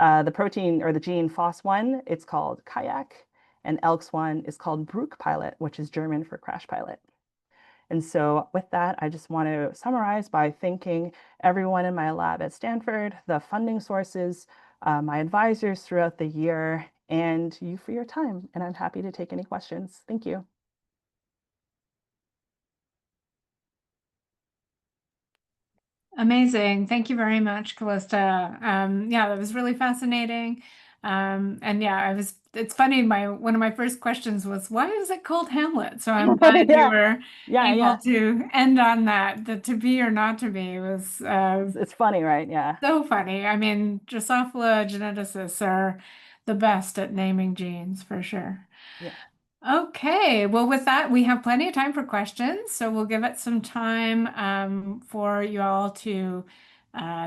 The protein or the gene FOS1, it's called kayak, and ELX1 is called Brückpilot, which is German for crash pilot. And so with that, I just want to summarize by thanking everyone in my lab at Stanford, the funding sources, my advisors throughout the year, and you for your time. And I'm happy to take any questions. Thank you. Amazing. Thank you very much, Callista. Yeah, that was really fascinating. And yeah, it's funny, one of my first questions was, why is it called Hamlet? So I'm glad you Yeah, were yeah, able yeah. to end on that. The to be or not to be was It's funny, right? Yeah, so funny. I mean, Drosophila geneticists are the best at naming genes for sure. yeah. Okay, well, with that, we have plenty of time for questions, so we'll give it some time for you all to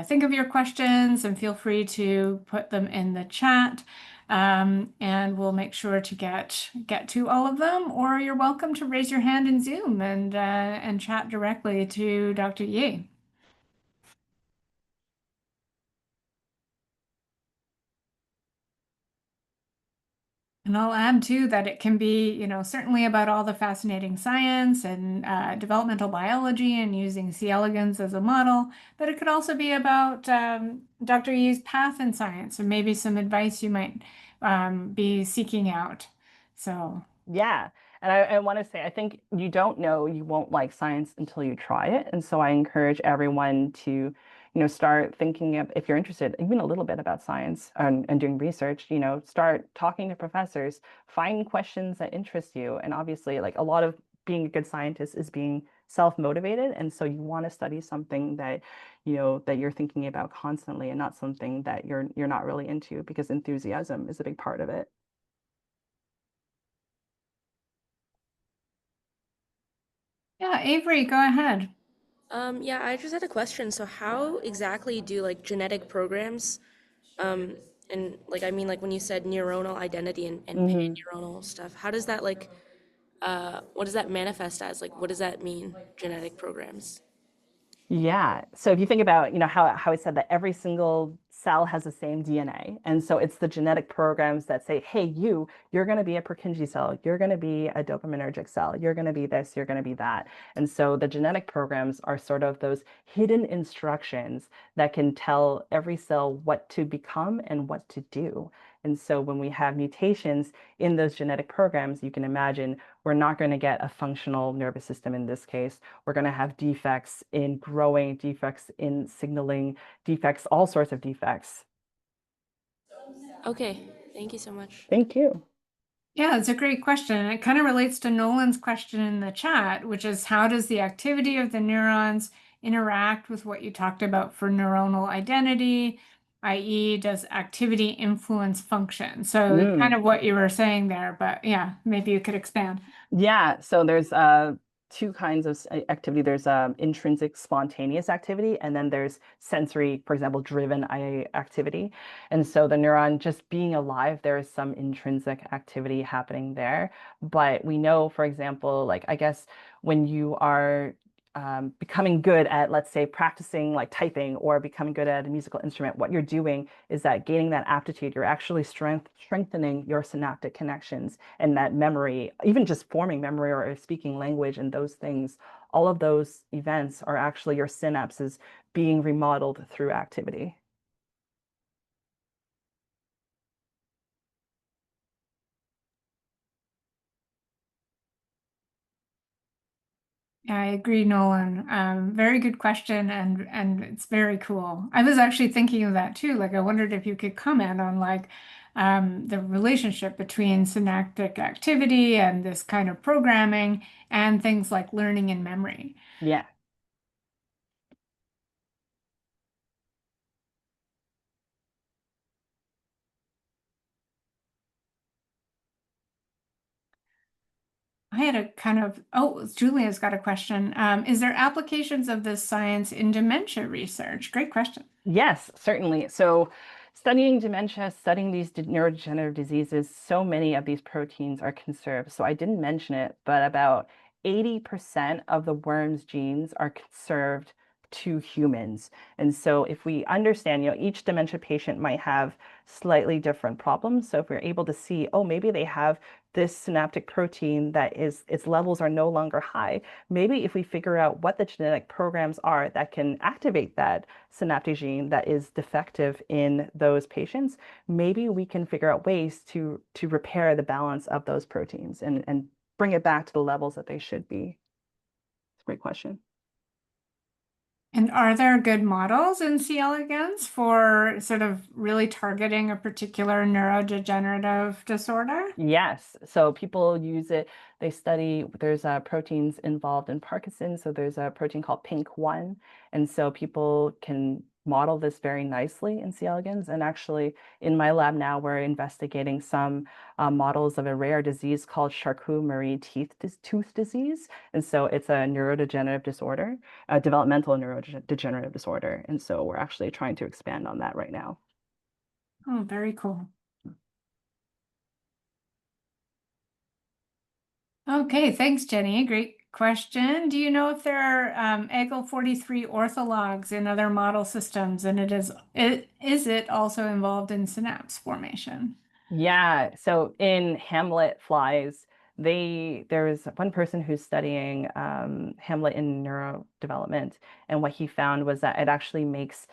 think of your questions and feel free to put them in the chat. And we'll make sure to get to all of them, or you're welcome to raise your hand in Zoom and chat directly to Dr. Yi. And I'll add too that it can be, certainly about all the fascinating science and developmental biology and using C. elegans as a model, but it could also be about Dr. Yi's path in science or maybe some advice you might be seeking out. So, Yeah. And I want to say, I think you don't know you won't like science until you try it. And so I encourage everyone to, start thinking of, if you're interested, even a little bit about science and doing research, start talking to professors, find questions that interest you. And obviously, like a lot of being a good scientist is being self-motivated. And so you want to study something that, that you're thinking about constantly and not something that you're not really into, because enthusiasm is a big part of it. yeah, Avery, go ahead. Yeah, I just had a question. So how exactly do like genetic programs, um, and like I mean like when you said neuronal identity and Mhm. pan-neuronal stuff, how does that like what does that manifest as? Like what does that mean, genetic programs? Yeah. So if you think about, how I said that every single cell has the same DNA. And so it's the genetic programs that say, hey, you're going to be a Purkinje cell. You're going to be a dopaminergic cell. You're going to be this, you're going to be that. And so the genetic programs are sort of those hidden instructions that can tell every cell what to become and what to do. And so when we have mutations in those genetic programs, you can imagine we're not going to get a functional nervous system in this case. We're going to have defects in growing, defects in signaling, defects, all sorts of defects. Okay, thank you so much. Thank you. Yeah, it's a great question. And it kind of relates to Nolan's question in the chat, which is how does the activity of the neurons interact with what you talked about for neuronal identity, i.e., does activity influence function? So kind Mm. of what you were saying there, but yeah, maybe you could expand. Yeah, so there's two kinds of activity. There's intrinsic spontaneous activity, and then there's sensory, for example, driven activity. And so the neuron just being alive, there is some intrinsic activity happening there. But we know, for example, like I guess when you are becoming good at, let's say, practicing like typing or becoming good at a musical instrument, what you're doing is that gaining that aptitude, you're actually strengthening your synaptic connections and that memory, even just forming memory or speaking language and those things, all of those events are actually your synapses being remodeled through activity. Yeah, I agree, Nolan. Very good question, and it's very cool. I was actually thinking of that too. Like, I wondered if you could comment on like the relationship between synaptic activity and this kind of programming and things like learning and memory. Yeah. I had a kind of, oh, Julia's got a question. Is there applications of this science in dementia research? Great question. Yes, certainly. So, studying dementia, studying these neurodegenerative diseases, so many of these proteins are conserved. So, I didn't mention it, but about 80% of the worm's genes are conserved to humans. And so, if we understand, each dementia patient might have slightly different problems. So, if we're able to see, oh, maybe they have this synaptic protein that is, its levels are no longer high. Maybe if we figure out what the genetic programs are that can activate that synaptic gene that is defective in those patients, maybe we can figure out ways to repair the balance of those proteins and bring it back to the levels that they should be. It's a great question. And are there good models in C. elegans for sort of really targeting a particular neurodegenerative disorder? Yes. So people use it. They study, there's proteins involved in Parkinson's. So there's a protein called PINK1. And so people can model this very nicely in C. elegans. And actually, in my lab now, we're investigating some models of a rare disease called Charcot-Marie tooth disease. And so it's a neurodegenerative disorder, a developmental neurodegenerative disorder. And so we're actually trying to expand on that right now. Oh, very cool. Okay, thanks, Jenny. Great question. Do you know if there are AGL43 orthologs in other model systems, and is it also involved in synapse formation? Yeah, so in Hamlet flies, there's one person who's studying Hamlet in neurodevelopment, and what he found was that it actually makes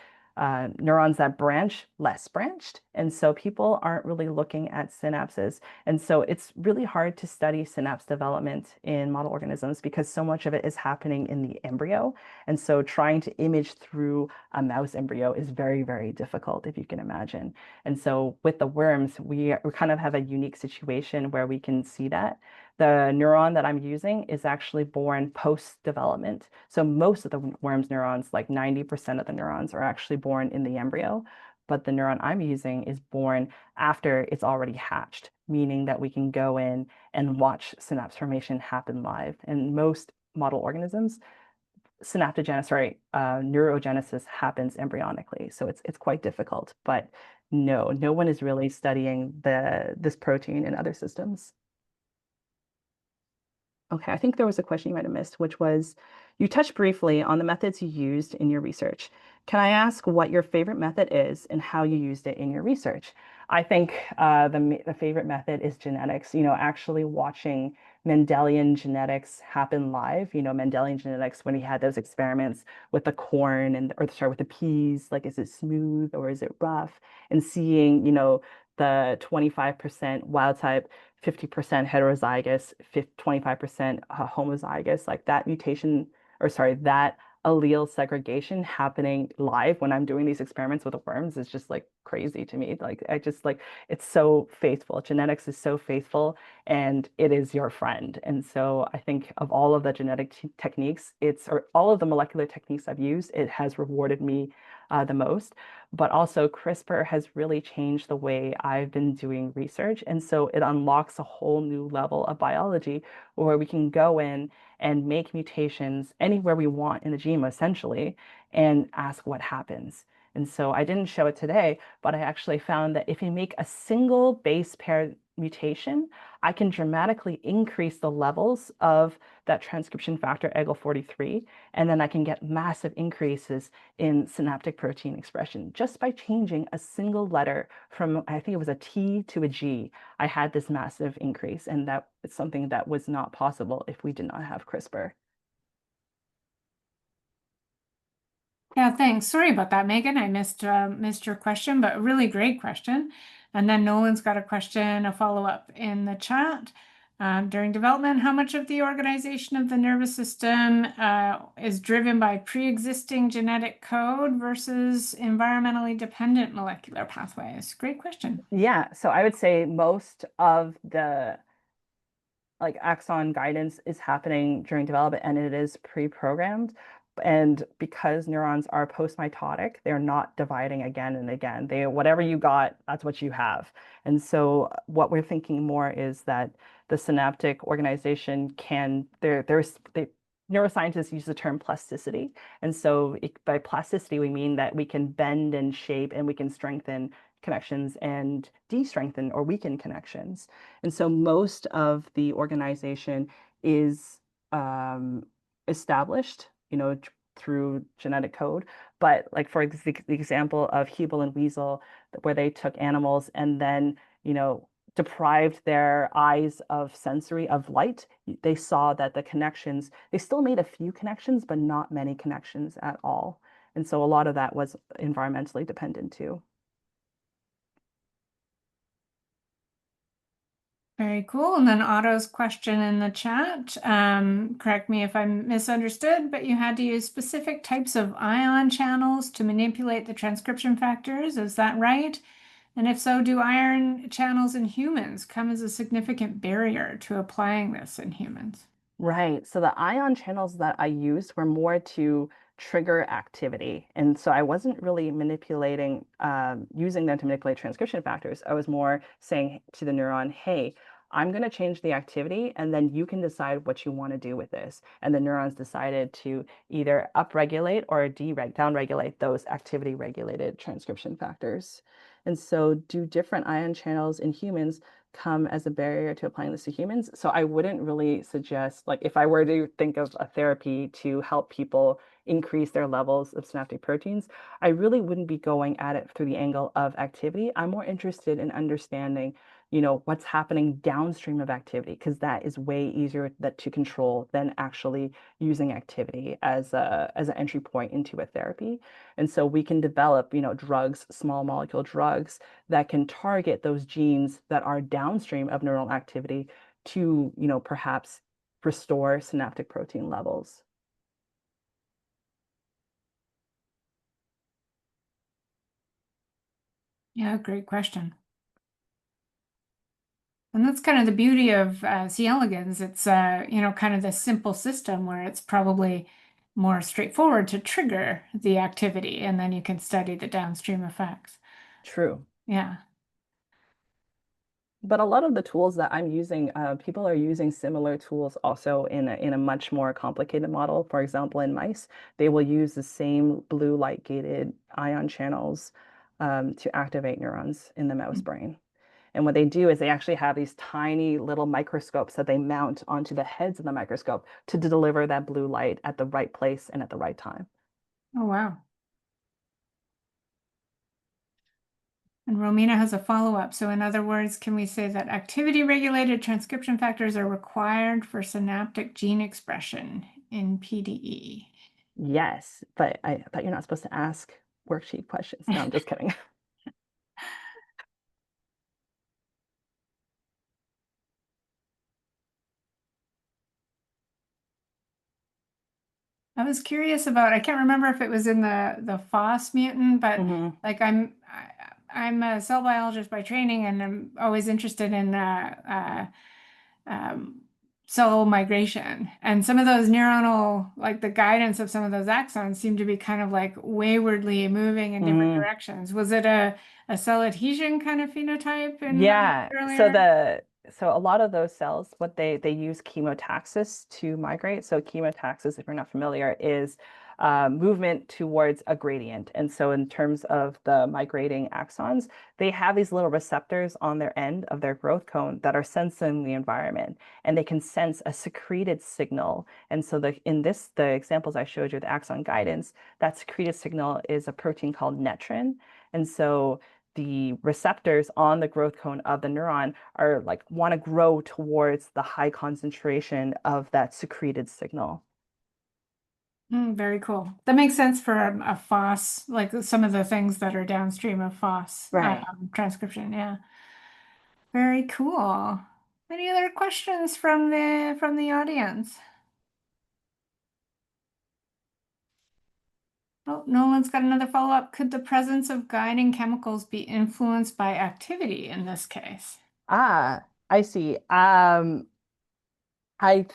neurons that branch less branched, and so people aren't really looking at synapses, and so it's really hard to study synapse development in model organisms because so much of it is happening in the embryo, and so trying to image through a mouse embryo is very, very difficult, if you can imagine. And so with the worms, we kind of have a unique situation where we can see that. The neuron that I'm using is actually born post-development. So most of the worm's neurons, like 90% of the neurons, are actually born in the embryo. But the neuron I'm using is born after it's already hatched, meaning that we can go in and watch synapse formation happen live. And most model organisms, neurogenesis happens embryonically, so it's quite difficult. But no one is really studying this protein in other systems. Okay, I think there was a question you might have missed, which was you touched briefly on the methods you used in your research. Can I ask what your favorite method is and how you used it in your research? I think the favorite method is genetics, actually watching Mendelian genetics happen live. Mendelian genetics, when he had those experiments with the corn with the peas, like is it smooth or is it rough? And seeing, the 25% wild type, 50% heterozygous, 25% homozygous, like that mutation, or sorry, that allele segregation happening live when I'm doing these experiments with the worms is just like crazy to me. Like I just like it's so faithful. Genetics is so faithful and it is your friend. And so I think of all of the genetic techniques, or all of the molecular techniques I've used, it has rewarded me the most. But also CRISPR has really changed the way I've been doing research. And so it unlocks a whole new level of biology where we can go in and make mutations anywhere we want in the genome, essentially, and ask what happens. And so I didn't show it today, but I actually found that if you make a single base pair mutation, I can dramatically increase the levels of that transcription factor EGL43, and then I can get massive increases in synaptic protein expression just by changing a single letter from, I think it was a T to a G. I had this massive increase, and that is something that was not possible if we did not have CRISPR. Yeah, thanks. Sorry about that, Megan. I missed your question, but a really great question. And then Nolan's got a question, a follow-up in the chat. During development, how much of the organization of the nervous system is driven by pre-existing genetic code versus environmentally dependent molecular pathways? Great question. Yeah, so I would say most of the like axon guidance is happening during development and it is pre-programmed. And because neurons are post-mitotic, they're not dividing again and again. They whatever you got, that's what you have. And so what we're thinking more is that the synaptic organization can neuroscientists use the term plasticity. And so by plasticity, we mean that we can bend and shape and we can strengthen connections and de-strengthen or weaken connections. And so most of the organization is established, through genetic code. But like for the example of Hubel and Weasel, where they took animals and then, deprived their eyes of light, they saw that the connections, they still made a few connections, but not many connections at all. And so a lot of that was environmentally dependent too. Very cool. And then Otto's question in the chat, correct me if I misunderstood, but you had to use specific types of ion channels to manipulate the transcription factors. Is that right? And if so, do iron channels in humans come as a significant barrier to applying this in humans? Right. So the ion channels that I used were more to trigger activity. And so I wasn't really using them to manipulate transcription factors. I was more saying to the neuron, hey, I'm going to change the activity, and then you can decide what you want to do with this. And the neurons decided to either upregulate or downregulate those activity regulated transcription factors. And so do different ion channels in humans come as a barrier to applying this to humans? So I wouldn't really suggest, like, if I were to think of a therapy to help people increase their levels of synaptic proteins, I really wouldn't be going at it through the angle of activity. I'm more interested in understanding, what's happening downstream of activity, because that is way easier to control than actually using activity as an entry point into a therapy. And so we can develop, drugs, small molecule drugs that can target those genes that are downstream of neural activity to, perhaps restore synaptic protein levels. Yeah, great question. And that's kind of the beauty of C. elegans. It's kind of the simple system where it's probably more straightforward to trigger the activity, and then you can study the downstream effects. True. Yeah. But a lot of the tools that I'm using, people are using similar tools also in a much more complicated model. For example, in mice, they will use the same blue light gated ion channels to activate neurons in the mouse brain. And what they do is they actually have these tiny little microscopes that they mount onto the heads of the microscope to deliver that blue light at the right place and at the right time. Oh, wow. And Romina has a follow-up. So in other words, can we say that activity-regulated transcription factors are required for synaptic gene expression in PDE? Yes, but I thought you're not supposed to ask worksheet questions. No, I'm just kidding. I was curious about, I can't remember if it was in the FOS mutant, but Mhm. like I'm a cell biologist by training, and I'm always interested in um, cell migration. And some of those neuronal, like the guidance of some of those axons, seem to be kind of like waywardly moving in different Mhm. directions. Was it a cell adhesion kind of phenotype in what you Yeah. said earlier? So a lot of those cells, what they use chemotaxis to migrate. So chemotaxis, if you're not familiar, is movement towards a gradient. And so in terms of the migrating axons, they have these little receptors on their end of their growth cone that are sensing the environment, and they can sense a secreted signal. And so the examples I showed you, the axon guidance, that secreted signal is a protein called netrin. And so the receptors on the growth cone of the neuron are like want to grow towards the high concentration of that secreted signal. Very cool. That makes sense for a FOS, like some of the things that are downstream of FOS Right. transcription. Yeah, very cool. Any other questions from the audience? Oh, no one's got another follow-up. Could the presence of guiding chemicals be influenced by activity in this case? Ah, I see. I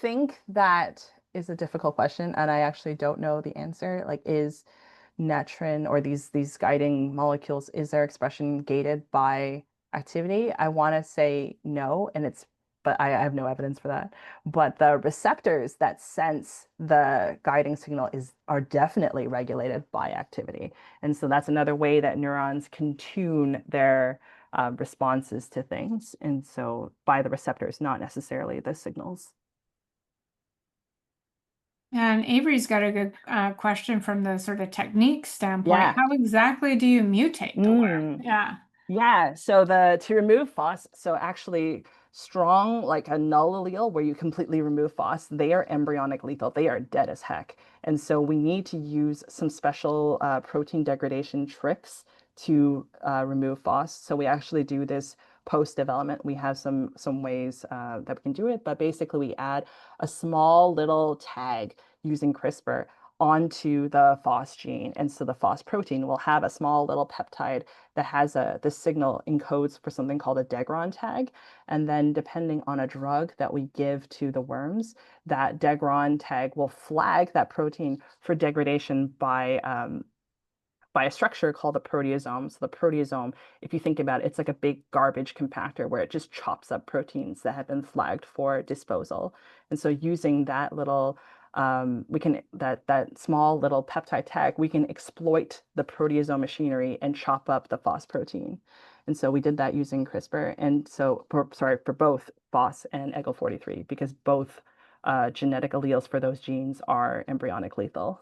think that is a difficult question, and I actually don't know the answer. Like, is natrin or these guiding molecules, is their expression gated by activity? I want to say no, but I have no evidence for that. But the receptors that sense the guiding signal are definitely regulated by activity. And so that's another way that neurons can tune their responses to things. And so by the receptors, not necessarily the signals. And Avery's got a good question from the sort of technique standpoint. Yeah. How exactly do you mutate the worm? Mm. Yeah. Yeah, so the to remove FOS, so actually strong, like a null allele where you completely remove FOS, they are embryonic lethal. They are dead as heck. And so we need to use some special protein degradation tricks to remove FOS. So we actually do this post-development. We have some ways that we can do it, but basically we add a small little tag using CRISPR onto the FOS gene. And so the FOS protein will have a small little peptide that has the signal encodes for something called a degron tag. And then depending on a drug that we give to the worms, that degron tag will flag that protein for degradation by a structure called the proteasome. So the proteasome, if you think about it, it's like a big garbage compactor where it just chops up proteins that have been flagged for disposal. And so using that little we can that small little peptide tag, we can exploit the proteasome machinery and chop up the FOS protein. And so we did that using CRISPR. And so, for both FOS and EGL43, because both genetic alleles for those genes are embryonic lethal.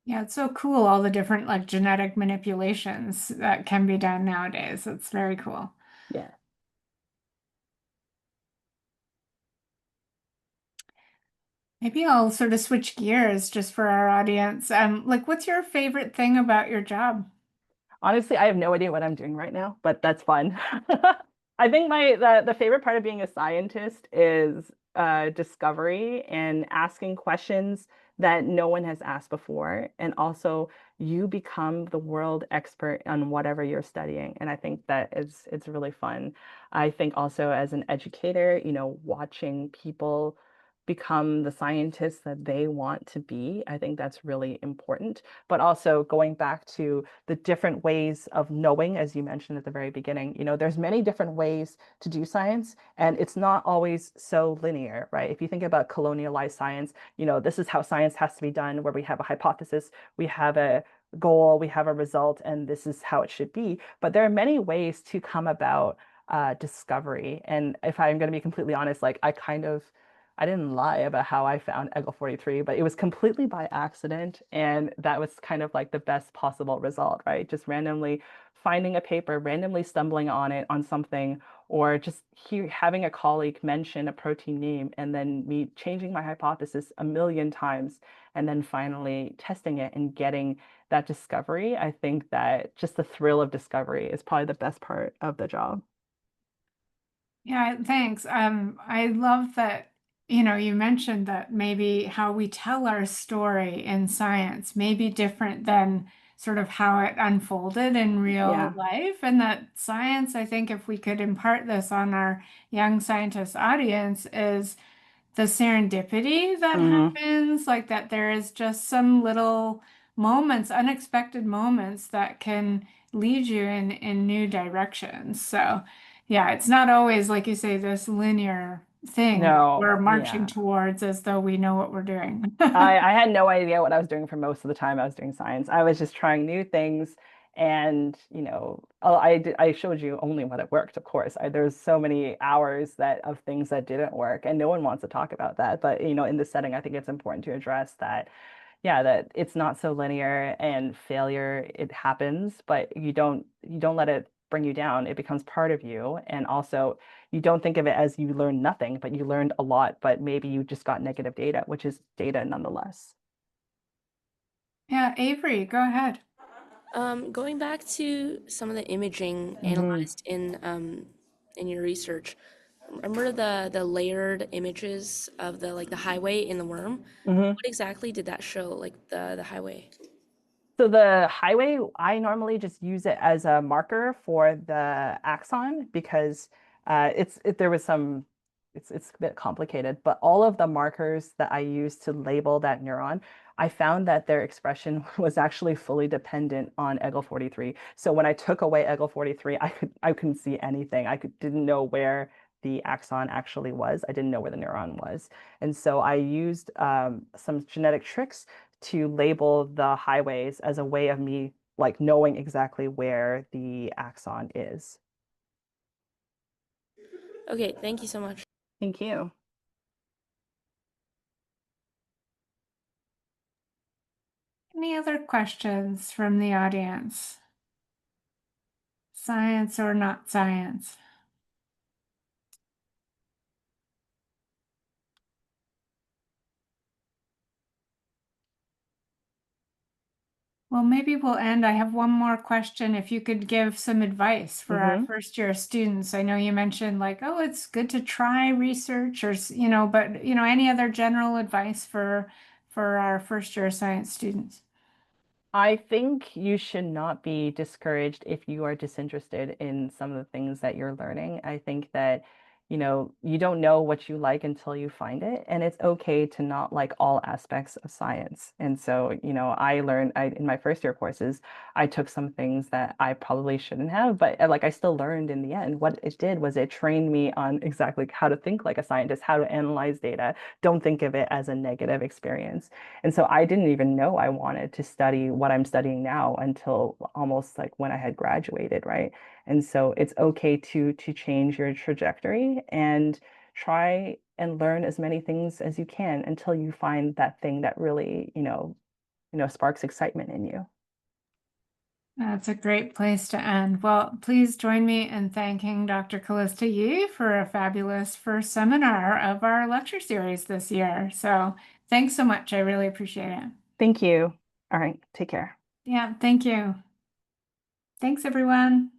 Yeah, it's so cool, all the different like genetic manipulations that can be done nowadays. It's very cool. Yeah. Maybe I'll sort of switch gears just for our audience. Like, what's your favorite thing about your job? Honestly, I have no idea what I'm doing right now, but that's fun. I think the favorite part of being a scientist is discovery and asking questions that no one has asked before. And also you become the world expert on whatever you're studying. And I think that it's really fun. I think also as an educator, watching people become the scientists that they want to be, I think that's really important. But also going back to the different ways of knowing, as you mentioned at the very beginning, there's many different ways to do science, and it's not always so linear, right? If you think about colonialized science, this is how science has to be done, where we have a hypothesis, we have a goal, we have a result, and this is how it should be. But there are many ways to come about discovery. And if I'm going to be completely honest, like I didn't lie about how I found EGL 43, but it was completely by accident. And that was kind of like the best possible result, right? Just randomly finding a paper, randomly stumbling on it on something, or just having a colleague mention a protein name and then me changing my hypothesis a million times and then finally testing it and getting that discovery. I think that just the thrill of discovery is probably the best part of the job. Yeah, thanks. I love that, you mentioned that maybe how we tell our story in science may be different than sort of how it unfolded in real Yeah. life. And that science, I think if we could impart this on our young scientist audience, is the serendipity that Hmm. happens, like that there is just some little moments, unexpected moments that can lead you in new directions. So, yeah, it's not always, like you say, this linear thing that No, we're marching yeah. towards as though we know what we're doing. I had no idea what I was doing for most of the time I was doing science. I was just trying new things. And, I showed you only when it worked, of course. There's so many hours of things that didn't work, and no one wants to talk about that. But, in this setting, I think it's important to address that, yeah, that it's not so linear and failure, it happens, but you don't let it bring you down. It becomes part of you. And also, you don't think of it as you learned nothing, but you learned a lot, but maybe you just got negative data, which is data nonetheless. Yeah, Avery, go ahead. Going back to some of the imaging Hmm. analyzed in your research, remember the layered images of the highway in the worm? Hmm. What exactly did that show, like the highway? So the highway, I normally just use it as a marker for the axon because there was some it's a bit complicated, but all of the markers that I use to label that neuron, I found that their expression was actually fully dependent on EGL 43. So when I took away EGL 43, I couldn't see anything. Didn't know where the axon actually was. I didn't know where the neuron was. And so I used some genetic tricks to label the highways as a way of me like knowing exactly where the axon is. Okay, thank you so much. Thank you. Any other questions from the audience? Science or not science? Well, maybe we'll end. I have one more question. If you could give some advice for our Hmm. first year students. I know you mentioned like, oh, it's good to try research or, but, any other general advice for our first year science students? I think you should not be discouraged if you are disinterested in some of the things that you're learning. I think that, you don't know what you like until you find it, and it's okay to not like all aspects of science. And so, in my first year courses, I took some things that I probably shouldn't have, but like I still learned in the end. What it did was it trained me on exactly how to think like a scientist, how to analyze data. Don't think of it as a negative experience. And so I didn't even know I wanted to study what I'm studying now until almost like when I had graduated, right? And so it's okay to change your trajectory and try and learn as many things as you can until you find that thing that really, sparks excitement in you. That's a great place to end. Well, please join me in thanking Dr. Callista Yee for a fabulous first seminar of our lecture series this year. So thanks so much. I really appreciate it. Thank you. All right, take care. Yeah, thank you. Thanks, everyone.